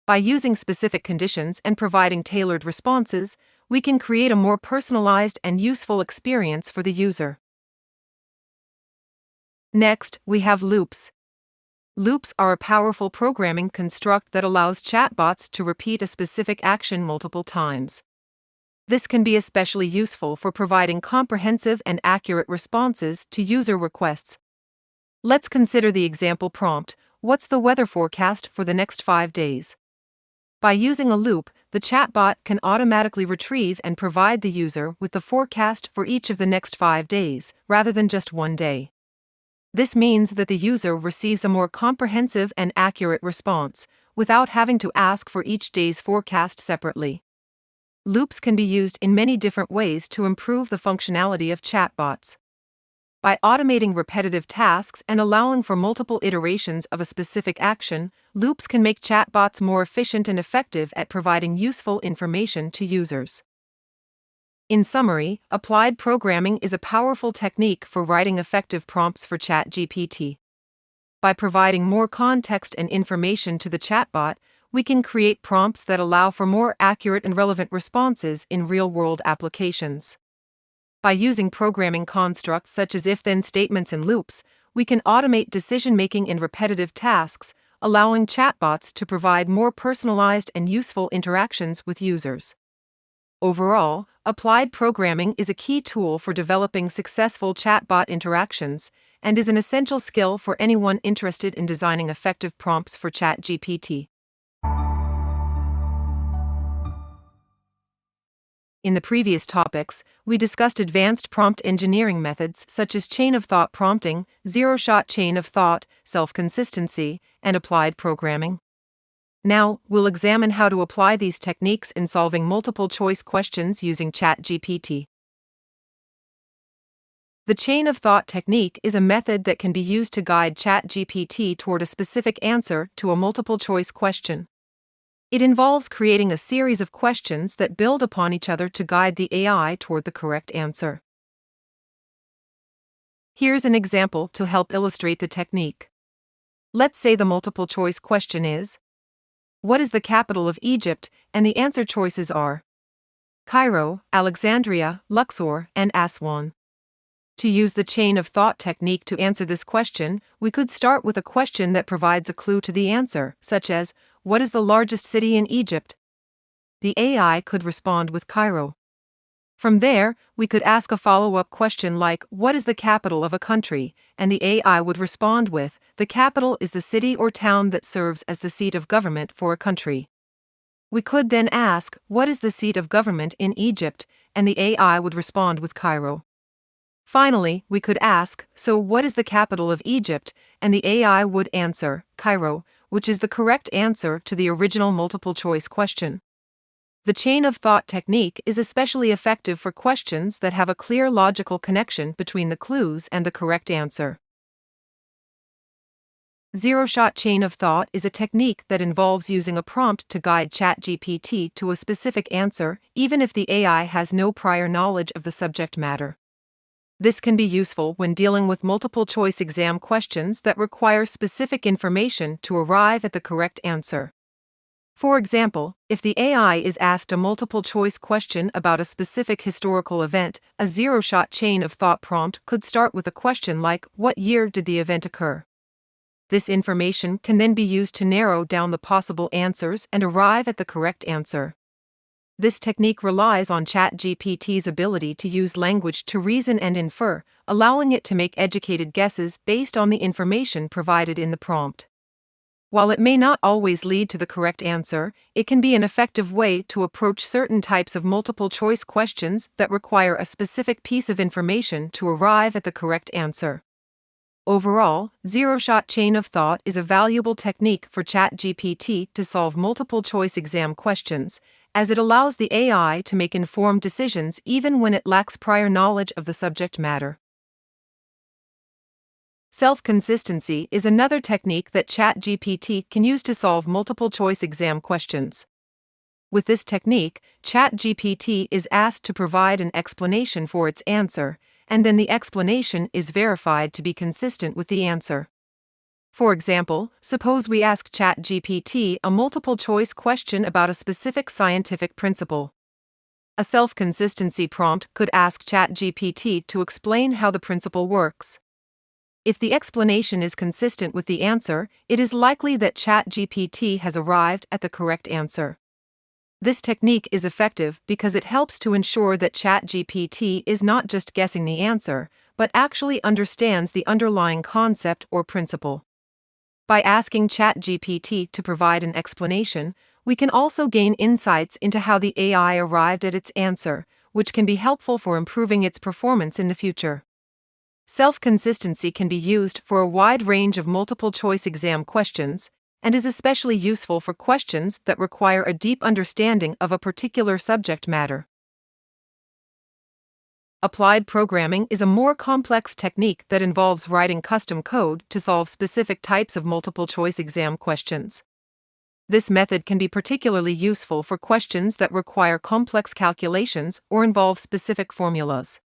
By using specific conditions and providing tailored responses, we can create a more personalized and useful experience for the user. Next, we have loops. Loops are a powerful programming construct that allows chatbots to repeat a specific action multiple times. This can be especially useful for providing comprehensive and accurate responses to user requests. Let's consider the example prompt, "What's the weather forecast for the next 5 days?" By using a loop, the chatbot can automatically retrieve and provide the user with the forecast for each of the next 5 days, rather than just one day. This means that the user receives a more comprehensive and accurate response, without having to ask for each day's forecast separately. Loops can be used in many different ways to improve the functionality of chatbots. By automating repetitive tasks and allowing for multiple iterations of a specific action, loops can make chatbots more efficient and effective at providing useful information to users. In summary, applied programming is a powerful technique for writing effective prompts for ChatGPT. By providing more context and information to the chatbot, we can create prompts that allow for more accurate and relevant responses in real-world applications. By using programming constructs such as if-then statements and loops, we can automate decision-making in repetitive tasks, allowing chatbots to provide more personalized and useful interactions with users. Overall, applied programming is a key tool for developing successful chatbot interactions and is an essential skill for anyone interested in designing effective prompts for ChatGPT. In the previous topics, we discussed advanced prompt engineering methods such as chain-of-thought prompting, zero-shot chain-of-thought, self-consistency, and applied programming. Now, we'll examine how to apply these techniques in solving multiple-choice questions using ChatGPT. The chain-of-thought technique is a method that can be used to guide ChatGPT toward a specific answer to a multiple-choice question. It involves creating a series of questions that build upon each other to guide the AI toward the correct answer. Here's an example to help illustrate the technique. Let's say the multiple-choice question is, "What is the capital of Egypt?" and the answer choices are Cairo, Alexandria, Luxor, and Aswan. To use the chain-of-thought technique to answer this question, we could start with a question that provides a clue to the answer, such as, "What is the largest city in Egypt?" The AI could respond with Cairo. From there, we could ask a follow-up question like, "What is the capital of a country?" and the AI would respond with, "The capital is the city or town that serves as the seat of government for a country." We could then ask, "What is the seat of government in Egypt?" and the AI would respond with Cairo. Finally, we could ask, "So what is the capital of Egypt?" and the AI would answer, Cairo, which is the correct answer to the original multiple-choice question. The chain-of-thought technique is especially effective for questions that have a clear logical connection between the clues and the correct answer. Zero-shot chain-of-thought is a technique that involves using a prompt to guide ChatGPT to a specific answer, even if the AI has no prior knowledge of the subject matter. This can be useful when dealing with multiple-choice exam questions that require specific information to arrive at the correct answer. For example, if the AI is asked a multiple-choice question about a specific historical event, a zero-shot chain-of-thought prompt could start with a question like, "What year did the event occur?" This information can then be used to narrow down the possible answers and arrive at the correct answer. This technique relies on ChatGPT's ability to use language to reason and infer, allowing it to make educated guesses based on the information provided in the prompt. While it may not always lead to the correct answer, it can be an effective way to approach certain types of multiple-choice questions that require a specific piece of information to arrive at the correct answer. Overall, zero-shot chain-of-thought is a valuable technique for ChatGPT to solve multiple-choice exam questions, as it allows the AI to make informed decisions even when it lacks prior knowledge of the subject matter. Self-consistency is another technique that ChatGPT can use to solve multiple-choice exam questions. With this technique, ChatGPT is asked to provide an explanation for its answer, and then the explanation is verified to be consistent with the answer. For example, suppose we ask ChatGPT a multiple-choice question about a specific scientific principle. A self-consistency prompt could ask ChatGPT to explain how the principle works. If the explanation is consistent with the answer, it is likely that ChatGPT has arrived at the correct answer. This technique is effective because it helps to ensure that ChatGPT is not just guessing the answer, but actually understands the underlying concept or principle. By asking ChatGPT to provide an explanation, we can also gain insights into how the AI arrived at its answer, which can be helpful for improving its performance in the future. Self-consistency can be used for a wide range of multiple-choice exam questions, and is especially useful for questions that require a deep understanding of a particular subject matter. Applied programming is a more complex technique that involves writing custom code to solve specific types of multiple-choice exam questions. This method can be particularly useful for questions that require complex calculations or involve specific formulas.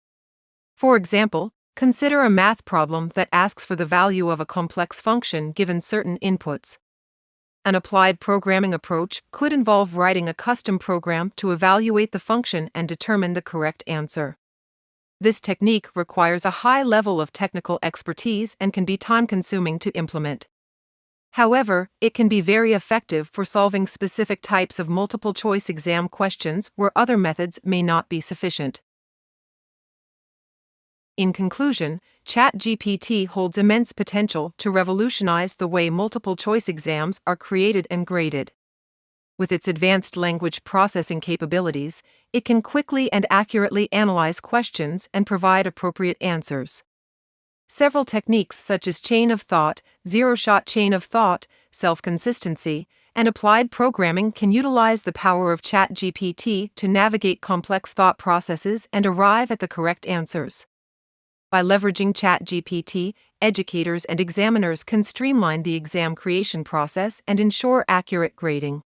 For example, consider a math problem that asks for the value of a complex function given certain inputs. An applied programming approach could involve writing a custom program to evaluate the function and determine the correct answer. This technique requires a high level of technical expertise and can be time-consuming to implement. However, it can be very effective for solving specific types of multiple-choice exam questions where other methods may not be sufficient. In conclusion, ChatGPT holds immense potential to revolutionize the way multiple-choice exams are created and graded. With its advanced language processing capabilities, it can quickly and accurately analyze questions and provide appropriate answers. Several techniques such as chain-of-thought, zero-shot chain-of-thought, self-consistency, and applied programming can utilize the power of ChatGPT to navigate complex thought processes and arrive at the correct answers. By leveraging ChatGPT, educators and examiners can streamline the exam creation process and ensure accurate grading.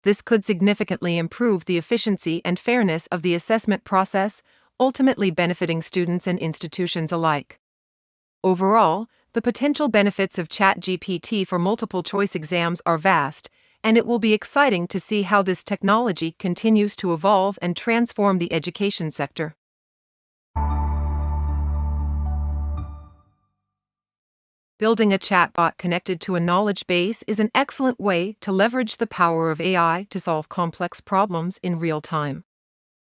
This could significantly improve the efficiency and fairness of the assessment process, ultimately benefiting students and institutions alike. Overall, the potential benefits of ChatGPT for multiple-choice exams are vast, and it will be exciting to see how this technology continues to evolve and transform the education sector. Building a chatbot connected to a knowledge base is an excellent way to leverage the power of AI to solve complex problems in real time.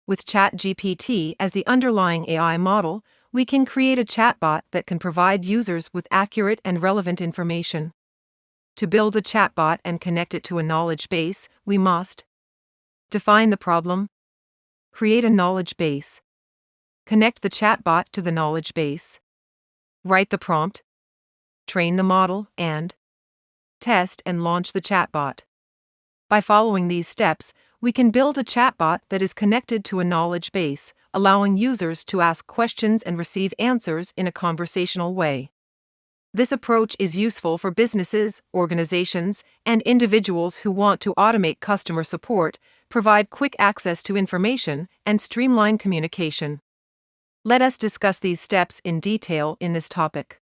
With ChatGPT as the underlying AI model, we can create a chatbot that can provide users with accurate and relevant information. To build a chatbot and connect it to a knowledge base, we must define the problem, create a knowledge base, connect the chatbot to the knowledge base, write the prompt, train the model, and test and launch the chatbot. By following these steps, we can build a chatbot that is connected to a knowledge base, allowing users to ask questions and receive answers in a conversational way. This approach is useful for businesses, organizations, and individuals who want to automate customer support, provide quick access to information, and streamline communication. Let us discuss these steps in detail in this topic.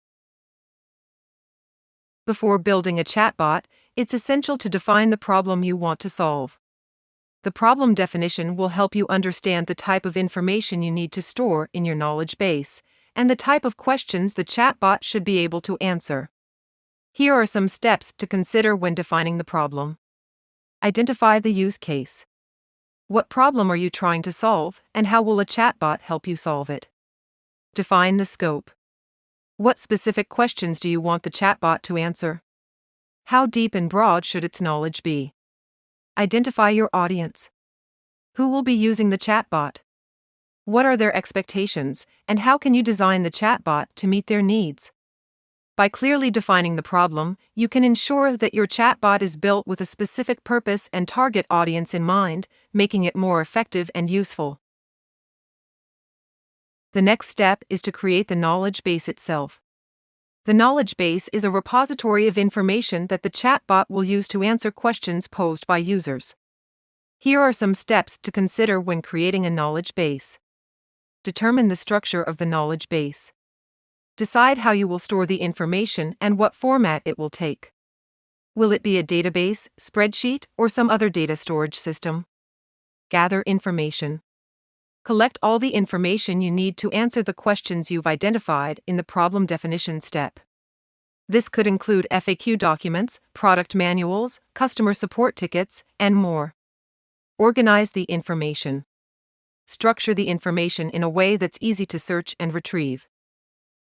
Before building a chatbot, it's essential to define the problem you want to solve. The problem definition will help you understand the type of information you need to store in your knowledge base, and the type of questions the chatbot should be able to answer. Here are some steps to consider when defining the problem. Identify the use case. What problem are you trying to solve, and how will a chatbot help you solve it? Define the scope. What specific questions do you want the chatbot to answer? How deep and broad should its knowledge be? Identify your audience. Who will be using the chatbot? What are their expectations, and how can you design the chatbot to meet their needs? By clearly defining the problem, you can ensure that your chatbot is built with a specific purpose and target audience in mind, making it more effective and useful. The next step is to create the knowledge base itself. The knowledge base is a repository of information that the chatbot will use to answer questions posed by users. Here are some steps to consider when creating a knowledge base. Determine the structure of the knowledge base. Decide how you will store the information and what format it will take. Will it be a database, spreadsheet, or some other data storage system? Gather information. Collect all the information you need to answer the questions you've identified in the problem definition step. This could include FAQ documents, product manuals, customer support tickets, and more. Organize the information. Structure the information in a way that's easy to search and retrieve.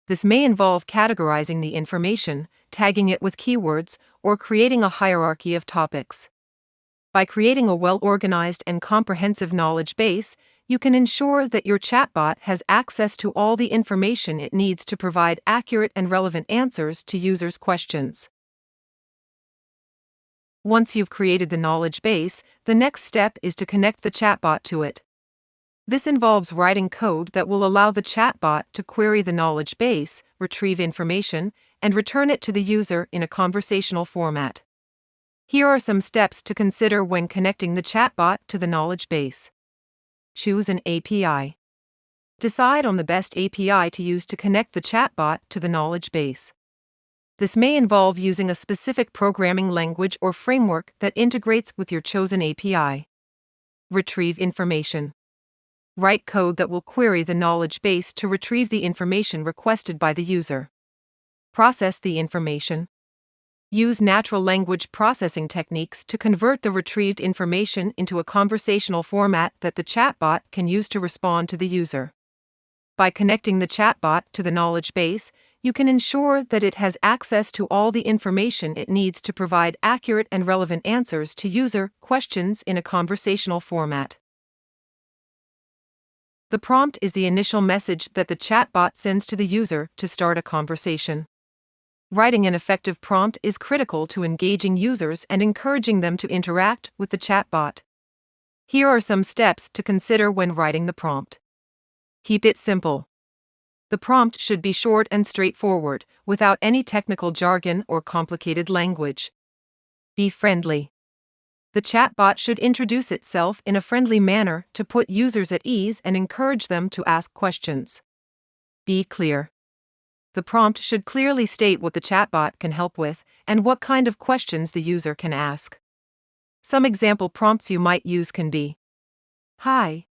This may involve categorizing the information, tagging it with keywords, or creating a hierarchy of topics. By creating a well-organized and comprehensive knowledge base, you can ensure that your chatbot has access to all the information it needs to provide accurate and relevant answers to users' questions. Once you've created the knowledge base, the next step is to connect the chatbot to it. This involves writing code that will allow the chatbot to query the knowledge base, retrieve information, and return it to the user in a conversational format. Here are some steps to consider when connecting the chatbot to the knowledge base. Choose an API. Decide on the best API to use to connect the chatbot to the knowledge base. This may involve using a specific programming language or framework that integrates with your chosen API. Retrieve information. Write code that will query the knowledge base to retrieve the information requested by the user. Process the information. Use natural language processing techniques to convert the retrieved information into a conversational format that the chatbot can use to respond to the user. By connecting the chatbot to the knowledge base, you can ensure that it has access to all the information it needs to provide accurate and relevant answers to user questions in a conversational format. The prompt is the initial message that the chatbot sends to the user to start a conversation. Writing an effective prompt is critical to engaging users and encouraging them to interact with the chatbot. Here are some steps to consider when writing the prompt. Keep it simple. The prompt should be short and straightforward, without any technical jargon or complicated language. Be friendly. The chatbot should introduce itself in a friendly manner to put users at ease and encourage them to ask questions. Be clear. The prompt should clearly state what the chatbot can help with and what kind of questions the user can ask. Some example prompts you might use can be: "Hi,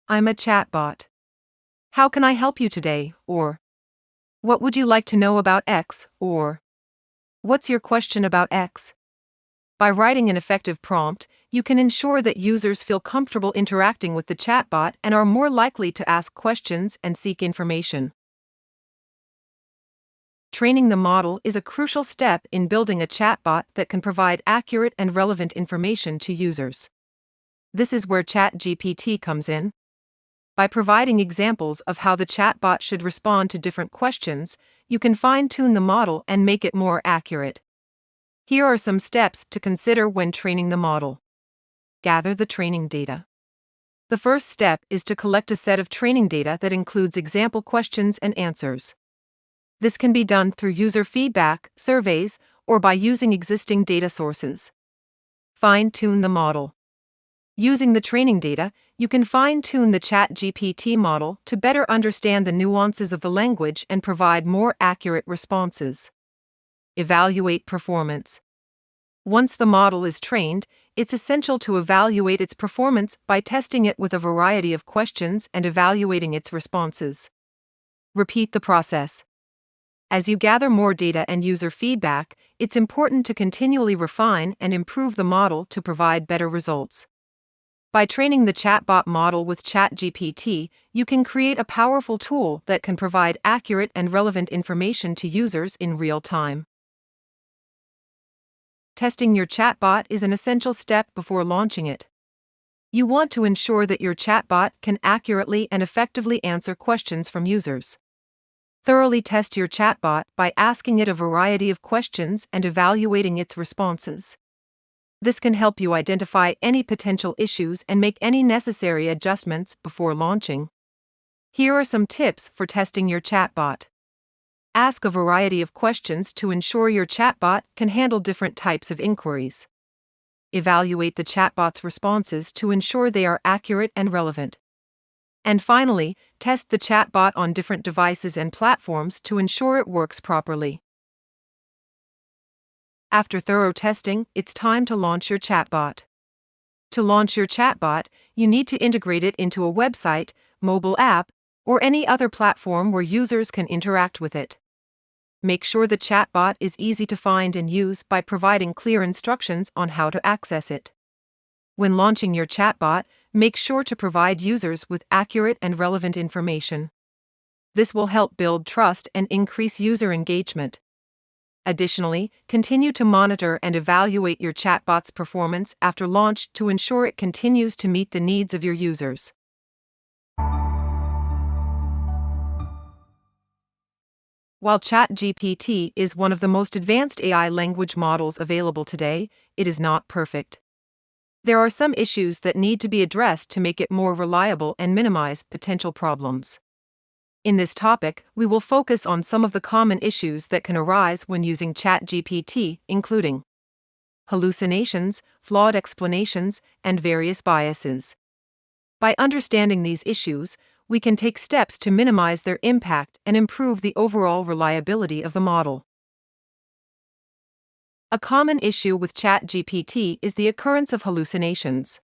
I'm a chatbot. How can I help you today?" or "What would you like to know about X?" or "What's your question about X?" By writing an effective prompt, you can ensure that users feel comfortable interacting with the chatbot and are more likely to ask questions and seek information. Training the model is a crucial step in building a chatbot that can provide accurate and relevant information to users. This is where ChatGPT comes in. By providing examples of how the chatbot should respond to different questions, you can fine-tune the model and make it more accurate. Here are some steps to consider when training the model. Gather the training data. The first step is to collect a set of training data that includes example questions and answers. This can be done through user feedback, surveys, or by using existing data sources. Fine-tune the model. Using the training data, you can fine-tune the ChatGPT model to better understand the nuances of the language and provide more accurate responses. Evaluate performance. Once the model is trained, it's essential to evaluate its performance by testing it with a variety of questions and evaluating its responses. Repeat the process. As you gather more data and user feedback, it's important to continually refine and improve the model to provide better results. By training the chatbot model with ChatGPT, you can create a powerful tool that can provide accurate and relevant information to users in real time. Testing your chatbot is an essential step before launching it. You want to ensure that your chatbot can accurately and effectively answer questions from users. Thoroughly test your chatbot by asking it a variety of questions and evaluating its responses. This can help you identify any potential issues and make any necessary adjustments before launching. Here are some tips for testing your chatbot. Ask a variety of questions to ensure your chatbot can handle different types of inquiries. Evaluate the chatbot's responses to ensure they are accurate and relevant. And finally, test the chatbot on different devices and platforms to ensure it works properly. After thorough testing, it's time to launch your chatbot. To launch your chatbot, you need to integrate it into a website, mobile app, or any other platform where users can interact with it. Make sure the chatbot is easy to find and use by providing clear instructions on how to access it. When launching your chatbot, make sure to provide users with accurate and relevant information. This will help build trust and increase user engagement. Additionally, continue to monitor and evaluate your chatbot's performance after launch to ensure it continues to meet the needs of your users. While ChatGPT is one of the most advanced AI language models available today, it is not perfect. There are some issues that need to be addressed to make it more reliable and minimize potential problems. In this topic, we will focus on some of the common issues that can arise when using ChatGPT, including hallucinations, flawed explanations, and various biases. By understanding these issues, we can take steps to minimize their impact and improve the overall reliability of the model. A common issue with ChatGPT is the occurrence of hallucinations.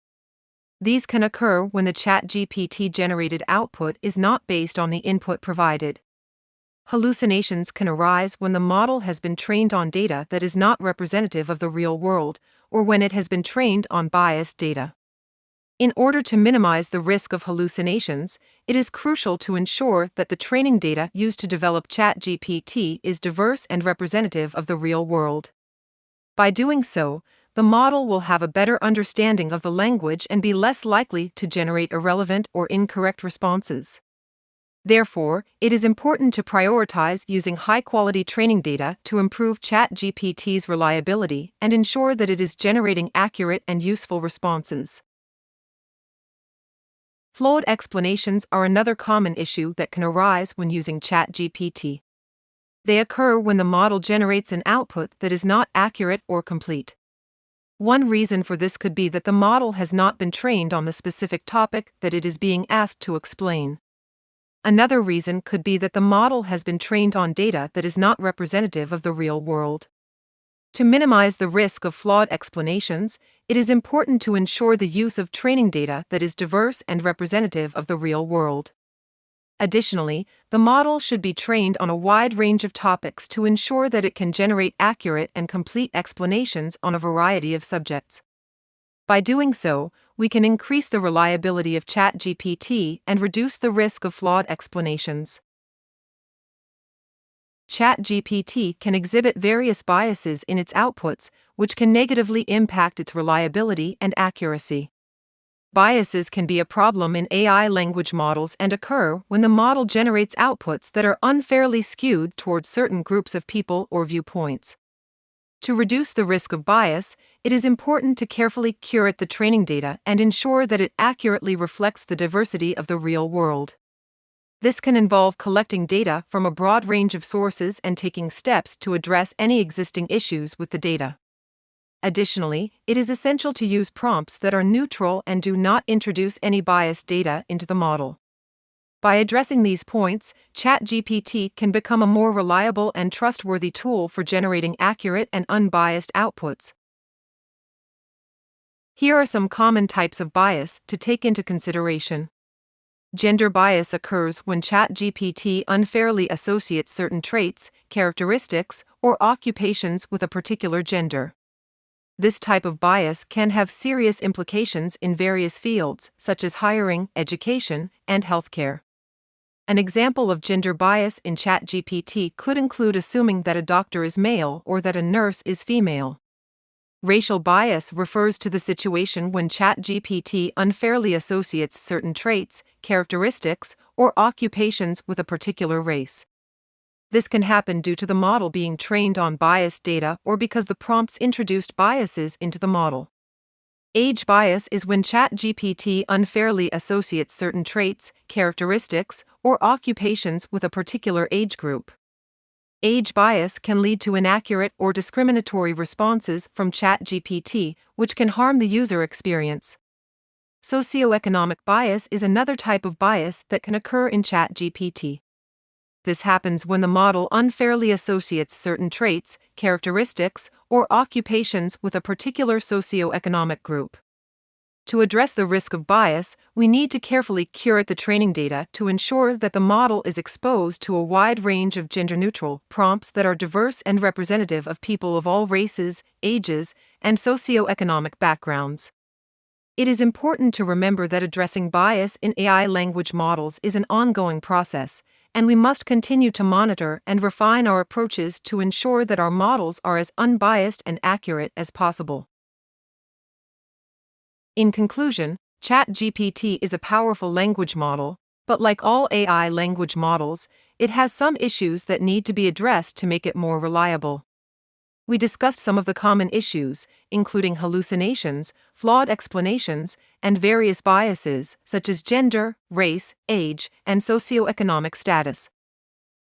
These can occur when the ChatGPT-generated output is not based on the input provided. Hallucinations can arise when the model has been trained on data that is not representative of the real world, or when it has been trained on biased data. In order to minimize the risk of hallucinations, it is crucial to ensure that the training data used to develop ChatGPT is diverse and representative of the real world. By doing so, the model will have a better understanding of the language and be less likely to generate irrelevant or incorrect responses. Therefore, it is important to prioritize using high-quality training data to improve ChatGPT's reliability and ensure that it is generating accurate and useful responses. Flawed explanations are another common issue that can arise when using ChatGPT. They occur when the model generates an output that is not accurate or complete. One reason for this could be that the model has not been trained on the specific topic that it is being asked to explain. Another reason could be that the model has been trained on data that is not representative of the real world. To minimize the risk of flawed explanations, it is important to ensure the use of training data that is diverse and representative of the real world. Additionally, the model should be trained on a wide range of topics to ensure that it can generate accurate and complete explanations on a variety of subjects. By doing so, we can increase the reliability of ChatGPT and reduce the risk of flawed explanations. ChatGPT can exhibit various biases in its outputs, which can negatively impact its reliability and accuracy. Biases can be a problem in AI language models and occur when the model generates outputs that are unfairly skewed towards certain groups of people or viewpoints. To reduce the risk of bias, it is important to carefully curate the training data and ensure that it accurately reflects the diversity of the real world. This can involve collecting data from a broad range of sources and taking steps to address any existing issues with the data. Additionally, it is essential to use prompts that are neutral and do not introduce any biased data into the model. By addressing these points, ChatGPT can become a more reliable and trustworthy tool for generating accurate and unbiased outputs. Here are some common types of bias to take into consideration. Gender bias occurs when ChatGPT unfairly associates certain traits, characteristics, or occupations with a particular gender. This type of bias can have serious implications in various fields, such as hiring, education, and healthcare. An example of gender bias in ChatGPT could include assuming that a doctor is male or that a nurse is female. Racial bias refers to the situation when ChatGPT unfairly associates certain traits, characteristics, or occupations with a particular race. This can happen due to the model being trained on biased data or because the prompts introduced biases into the model. Age bias is when ChatGPT unfairly associates certain traits, characteristics, or occupations with a particular age group. Age bias can lead to inaccurate or discriminatory responses from ChatGPT, which can harm the user experience. Socioeconomic bias is another type of bias that can occur in ChatGPT. This happens when the model unfairly associates certain traits, characteristics, or occupations with a particular socioeconomic group. To address the risk of bias, we need to carefully curate the training data to ensure that the model is exposed to a wide range of gender-neutral prompts that are diverse and representative of people of all races, ages, and socioeconomic backgrounds. It is important to remember that addressing bias in AI language models is an ongoing process, and we must continue to monitor and refine our approaches to ensure that our models are as unbiased and accurate as possible. In conclusion, ChatGPT is a powerful language model, but like all AI language models, it has some issues that need to be addressed to make it more reliable. We discussed some of the common issues, including hallucinations, flawed explanations, and various biases such as gender, race, age, and socioeconomic status.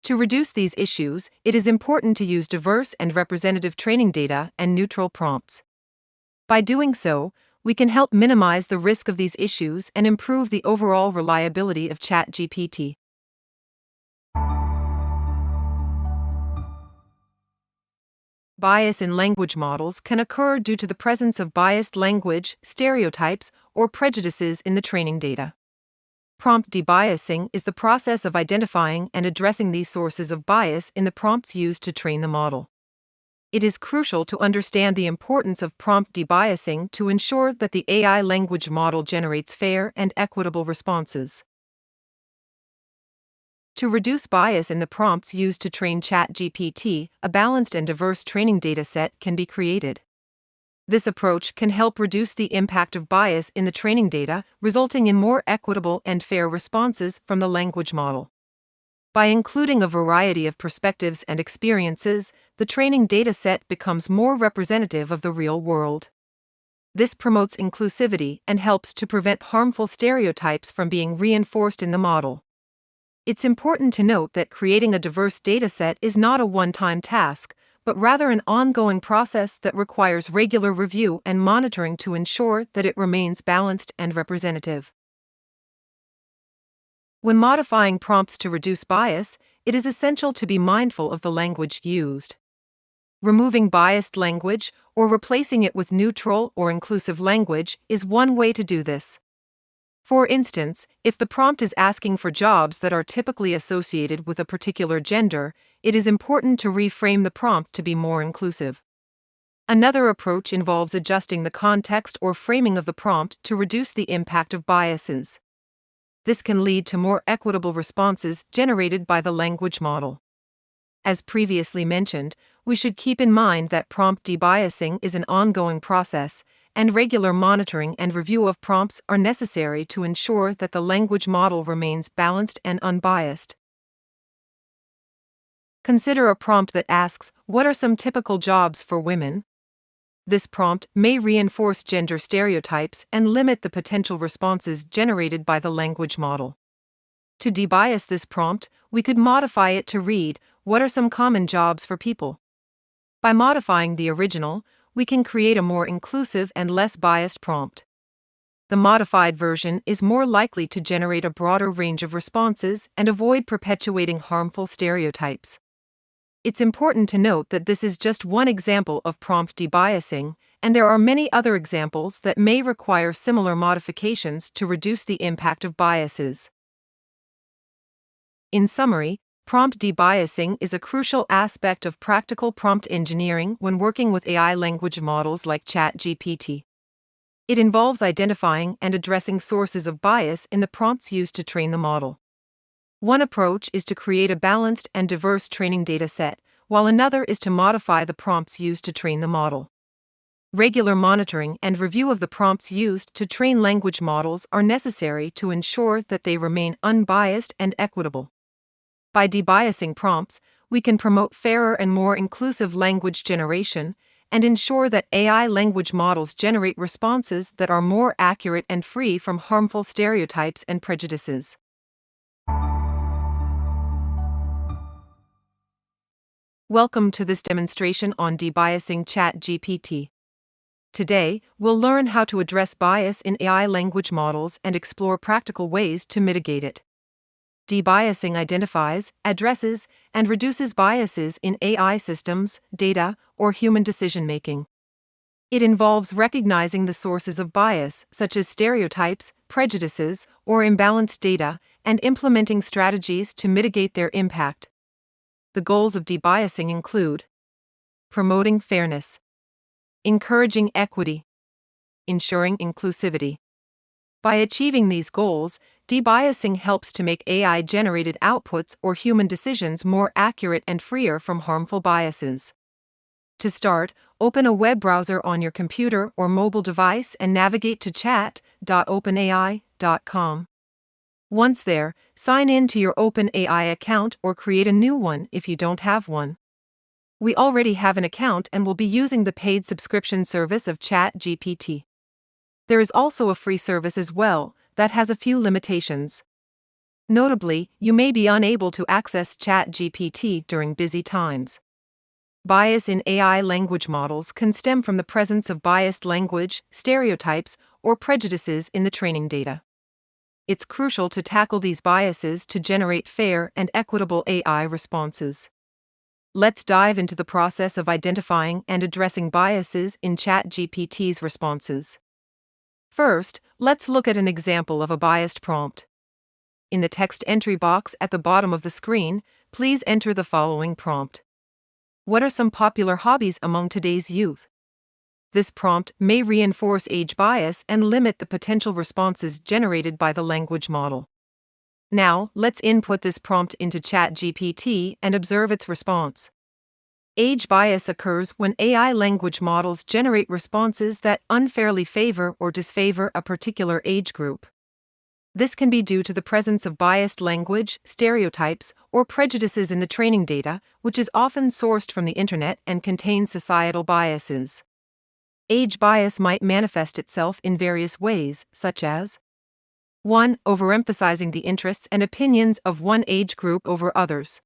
To reduce these issues, it is important to use diverse and representative training data and neutral prompts. By doing so, we can help minimize the risk of these issues and improve the overall reliability of ChatGPT. Bias in language models can occur due to the presence of biased language, stereotypes, or prejudices in the training data. Prompt debiasing is the process of identifying and addressing these sources of bias in the prompts used to train the model. It is crucial to understand the importance of prompt debiasing to ensure that the AI language model generates fair and equitable responses. To reduce bias in the prompts used to train ChatGPT, a balanced and diverse training dataset can be created. This approach can help reduce the impact of bias in the training data, resulting in more equitable and fair responses from the language model. By including a variety of perspectives and experiences, the training dataset becomes more representative of the real world. This promotes inclusivity and helps to prevent harmful stereotypes from being reinforced in the model. It's important to note that creating a diverse dataset is not a one-time task, but rather an ongoing process that requires regular review and monitoring to ensure that it remains balanced and representative. When modifying prompts to reduce bias, it is essential to be mindful of the language used. Removing biased language or replacing it with neutral or inclusive language is one way to do this. For instance, if the prompt is asking for jobs that are typically associated with a particular gender, it is important to reframe the prompt to be more inclusive. Another approach involves adjusting the context or framing of the prompt to reduce the impact of biases. This can lead to more equitable responses generated by the language model. As previously mentioned, we should keep in mind that prompt debiasing is an ongoing process, and regular monitoring and review of prompts are necessary to ensure that the language model remains balanced and unbiased. Consider a prompt that asks, "What are some typical jobs for women?" This prompt may reinforce gender stereotypes and limit the potential responses generated by the language model. To debias this prompt, we could modify it to read, "What are some common jobs for people?" By modifying the original, we can create a more inclusive and less biased prompt. The modified version is more likely to generate a broader range of responses and avoid perpetuating harmful stereotypes. It's important to note that this is just one example of prompt debiasing, and there are many other examples that may require similar modifications to reduce the impact of biases. In summary, prompt debiasing is a crucial aspect of practical prompt engineering when working with AI language models like ChatGPT. It involves identifying and addressing sources of bias in the prompts used to train the model. One approach is to create a balanced and diverse training data set, while another is to modify the prompts used to train the model. Regular monitoring and review of the prompts used to train language models are necessary to ensure that they remain unbiased and equitable. By debiasing prompts, we can promote fairer and more inclusive language generation and ensure that AI language models generate responses that are more accurate and free from harmful stereotypes and prejudices. Welcome to this demonstration on debiasing ChatGPT. Today, we'll learn how to address bias in AI language models and explore practical ways to mitigate it. Debiasing identifies, addresses, and reduces biases in AI systems, data, or human decision-making. It involves recognizing the sources of bias, such as stereotypes, prejudices, or imbalanced data, and implementing strategies to mitigate their impact. The goals of debiasing include promoting fairness, encouraging equity, ensuring inclusivity. By achieving these goals, debiasing helps to make AI-generated outputs or human decisions more accurate and freer from harmful biases. To start, open a web browser on your computer or mobile device and navigate to chat.openai.com. Once there, sign in to your OpenAI account or create a new one if you don't have one. We already have an account and will be using the paid subscription service of ChatGPT. There is also a free service as well that has a few limitations. Notably, you may be unable to access ChatGPT during busy times. Bias in AI language models can stem from the presence of biased language, stereotypes, or prejudices in the training data. It's crucial to tackle these biases to generate fair and equitable AI responses. Let's dive into the process of identifying and addressing biases in ChatGPT's responses. First, let's look at an example of a biased prompt. In the text entry box at the bottom of the screen, please enter the following prompt. What are some popular hobbies among today's youth? This prompt may reinforce age bias and limit the potential responses generated by the language model. Now, let's input this prompt into ChatGPT and observe its response. Age bias occurs when AI language models generate responses that unfairly favor or disfavor a particular age group. This can be due to the presence of biased language, stereotypes, or prejudices in the training data, which is often sourced from the internet and contains societal biases. Age bias might manifest itself in various ways, such as 1. Overemphasizing the interests and opinions of one age group over others.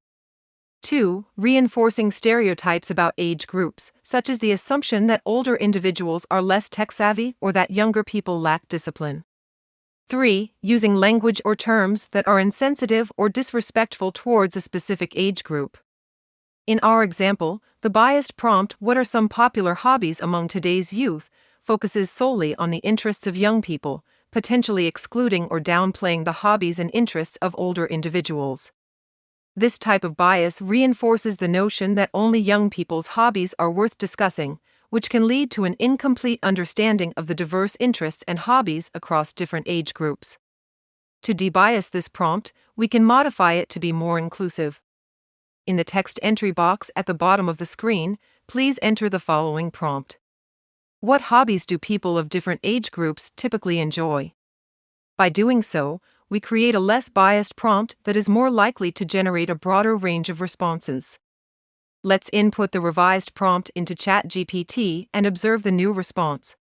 2. Reinforcing stereotypes about age groups, such as the assumption that older individuals are less tech-savvy or that younger people lack discipline. 3. Using language or terms that are insensitive or disrespectful towards a specific age group. In our example, the biased prompt "What are some popular hobbies among today's youth?" focuses solely on the interests of young people, potentially excluding or downplaying the hobbies and interests of older individuals. This type of bias reinforces the notion that only young people's hobbies are worth discussing, which can lead to an incomplete understanding of the diverse interests and hobbies across different age groups. To debias this prompt, we can modify it to be more inclusive. In the text entry box at the bottom of the screen, please enter the following prompt. What hobbies do people of different age groups typically enjoy? By doing so, we create a less biased prompt that is more likely to generate a broader range of responses. Let's input the revised prompt into ChatGPT and observe the new response.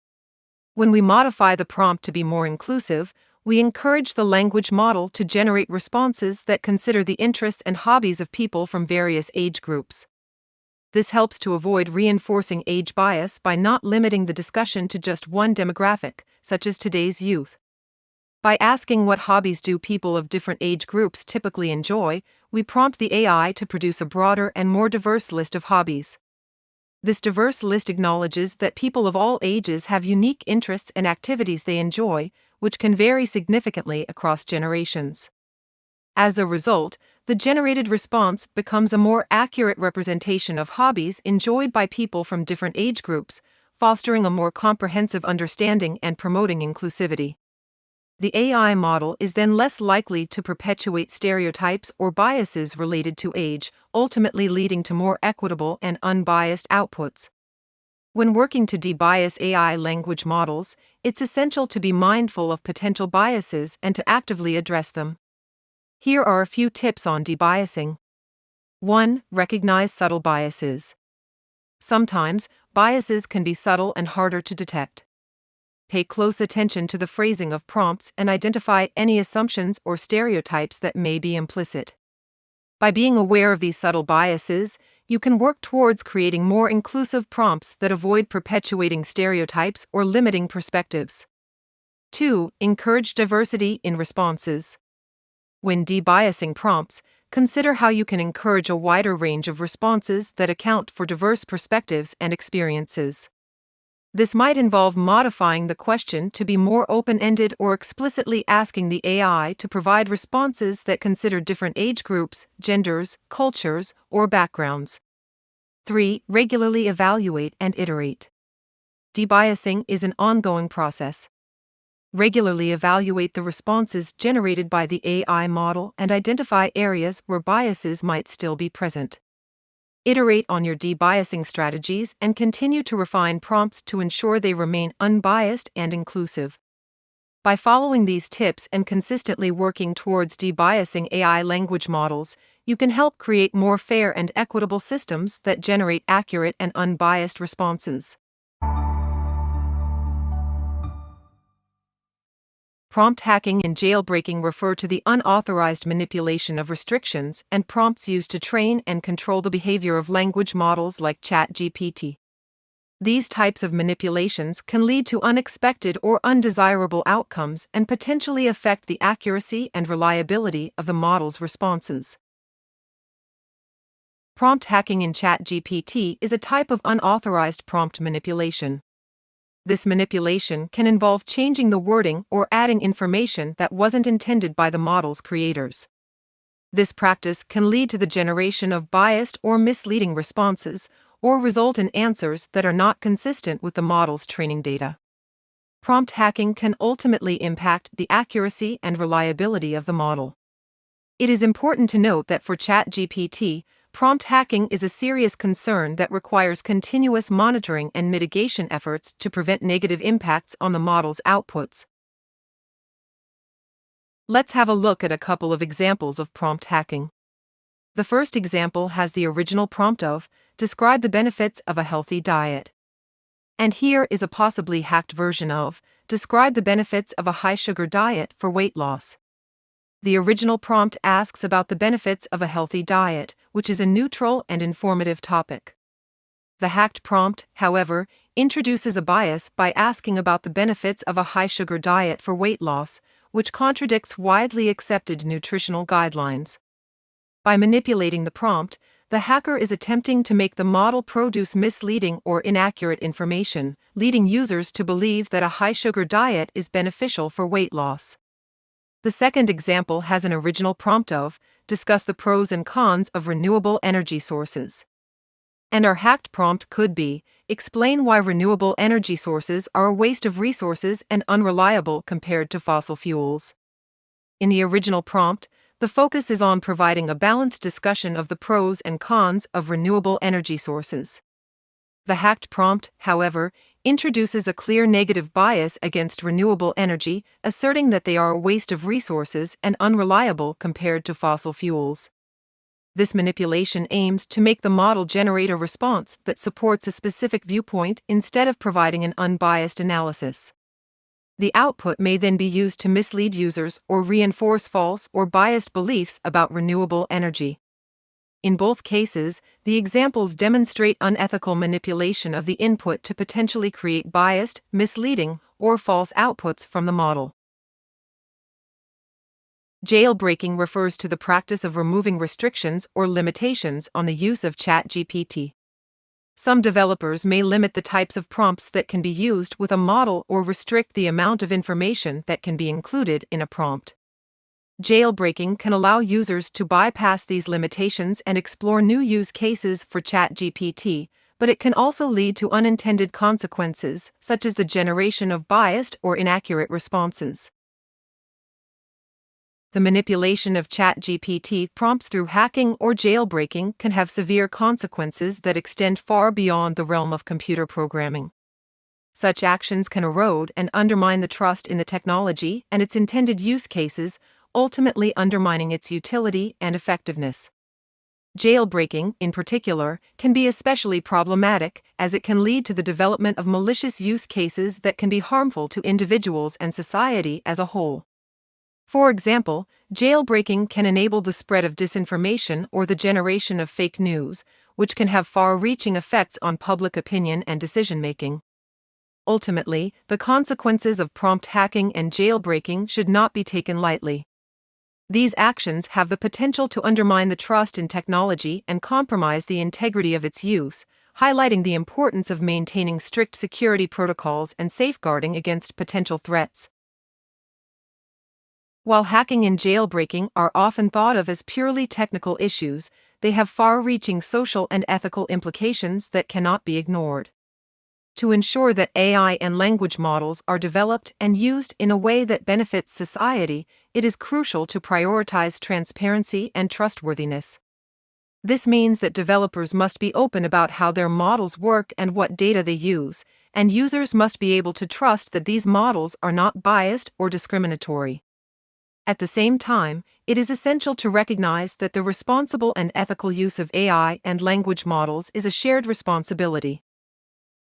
When we modify the prompt to be more inclusive, we encourage the language model to generate responses that consider the interests and hobbies of people from various age groups. This helps to avoid reinforcing age bias by not limiting the discussion to just one demographic, such as today's youth. By asking what hobbies do people of different age groups typically enjoy, we prompt the AI to produce a broader and more diverse list of hobbies. This diverse list acknowledges that people of all ages have unique interests and activities they enjoy, which can vary significantly across generations. As a result, the generated response becomes a more accurate representation of hobbies enjoyed by people from different age groups, fostering a more comprehensive understanding and promoting inclusivity. The AI model is then less likely to perpetuate stereotypes or biases related to age, ultimately leading to more equitable and unbiased outputs. When working to debias AI language models, it's essential to be mindful of potential biases and to actively address them. Here are a few tips on debiasing. 1. Recognize subtle biases. Sometimes, biases can be subtle and harder to detect. Pay close attention to the phrasing of prompts and identify any assumptions or stereotypes that may be implicit. By being aware of these subtle biases, you can work towards creating more inclusive prompts that avoid perpetuating stereotypes or limiting perspectives. 2. Encourage diversity in responses. When debiasing prompts, consider how you can encourage a wider range of responses that account for diverse perspectives and experiences. This might involve modifying the question to be more open-ended or explicitly asking the AI to provide responses that consider different age groups, genders, cultures, or backgrounds. 3. Regularly evaluate and iterate. Debiasing is an ongoing process. Regularly evaluate the responses generated by the AI model and identify areas where biases might still be present. Iterate on your debiasing strategies and continue to refine prompts to ensure they remain unbiased and inclusive. By following these tips and consistently working towards debiasing AI language models, you can help create more fair and equitable systems that generate accurate and unbiased responses. Prompt hacking and jailbreaking refer to the unauthorized manipulation of restrictions and prompts used to train and control the behavior of language models like ChatGPT. These types of manipulations can lead to unexpected or undesirable outcomes and potentially affect the accuracy and reliability of the model's responses. Prompt hacking in ChatGPT is a type of unauthorized prompt manipulation. This manipulation can involve changing the wording or adding information that wasn't intended by the model's creators. This practice can lead to the generation of biased or misleading responses, or result in answers that are not consistent with the model's training data. Prompt hacking can ultimately impact the accuracy and reliability of the model. It is important to note that for ChatGPT, prompt hacking is a serious concern that requires continuous monitoring and mitigation efforts to prevent negative impacts on the model's outputs. Let's have a look at a couple of examples of prompt hacking. The first example has the original prompt of, "Describe the benefits of a healthy diet." And here is a possibly hacked version of, "Describe the benefits of a high-sugar diet for weight loss." The original prompt asks about the benefits of a healthy diet, which is a neutral and informative topic. The hacked prompt, however, introduces a bias by asking about the benefits of a high-sugar diet for weight loss, which contradicts widely accepted nutritional guidelines. By manipulating the prompt, the hacker is attempting to make the model produce misleading or inaccurate information, leading users to believe that a high-sugar diet is beneficial for weight loss. The second example has an original prompt of, "Discuss the pros and cons of renewable energy sources." And our hacked prompt could be, "Explain why renewable energy sources are a waste of resources and unreliable compared to fossil fuels." In the original prompt, the focus is on providing a balanced discussion of the pros and cons of renewable energy sources. The hacked prompt, however, introduces a clear negative bias against renewable energy, asserting that they are a waste of resources and unreliable compared to fossil fuels. This manipulation aims to make the model generate a response that supports a specific viewpoint instead of providing an unbiased analysis. The output may then be used to mislead users or reinforce false or biased beliefs about renewable energy. In both cases, the examples demonstrate unethical manipulation of the input to potentially create biased, misleading, or false outputs from the model. Jailbreaking refers to the practice of removing restrictions or limitations on the use of ChatGPT. Some developers may limit the types of prompts that can be used with a model or restrict the amount of information that can be included in a prompt. Jailbreaking can allow users to bypass these limitations and explore new use cases for ChatGPT, but it can also lead to unintended consequences, such as the generation of biased or inaccurate responses. The manipulation of ChatGPT prompts through hacking or jailbreaking can have severe consequences that extend far beyond the realm of computer programming. Such actions can erode and undermine the trust in the technology and its intended use cases, ultimately undermining its utility and effectiveness. Jailbreaking, in particular, can be especially problematic as it can lead to the development of malicious use cases that can be harmful to individuals and society as a whole. For example, jailbreaking can enable the spread of disinformation or the generation of fake news, which can have far-reaching effects on public opinion and decision-making. Ultimately, the consequences of prompt hacking and jailbreaking should not be taken lightly. These actions have the potential to undermine the trust in technology and compromise the integrity of its use, highlighting the importance of maintaining strict security protocols and safeguarding against potential threats. While hacking and jailbreaking are often thought of as purely technical issues, they have far-reaching social and ethical implications that cannot be ignored. To ensure that AI and language models are developed and used in a way that benefits society, it is crucial to prioritize transparency and trustworthiness. This means that developers must be open about how their models work and what data they use, and users must be able to trust that these models are not biased or discriminatory. At the same time, it is essential to recognize that the responsible and ethical use of AI and language models is a shared responsibility.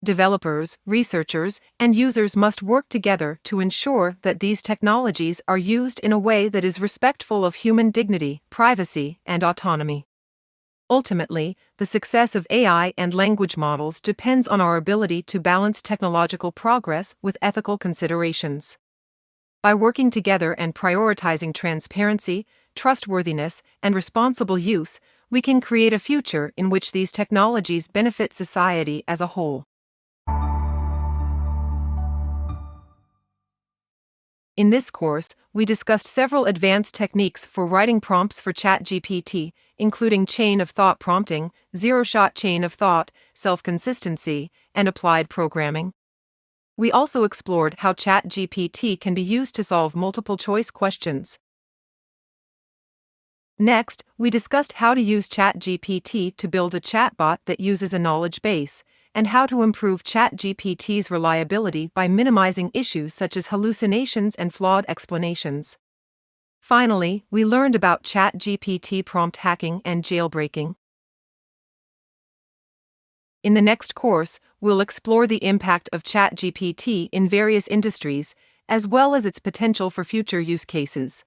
Developers, researchers, and users must work together to ensure that these technologies are used in a way that is respectful of human dignity, privacy, and autonomy. Ultimately, the success of AI and language models depends on our ability to balance technological progress with ethical considerations. By working together and prioritizing transparency, trustworthiness, and responsible use, we can create a future in which these technologies benefit society as a whole. In this course, we discussed several advanced techniques for writing prompts for ChatGPT, including chain-of-thought prompting, zero-shot chain-of-thought, self-consistency, and applied programming. We also explored how ChatGPT can be used to solve multiple-choice questions. Next, we discussed how to use ChatGPT to build a chatbot that uses a knowledge base, and how to improve ChatGPT's reliability by minimizing issues such as hallucinations and flawed explanations. Finally, we learned about ChatGPT prompt hacking and jailbreaking. In the next course, we'll explore the impact of ChatGPT in various industries, as well as its potential for future use cases.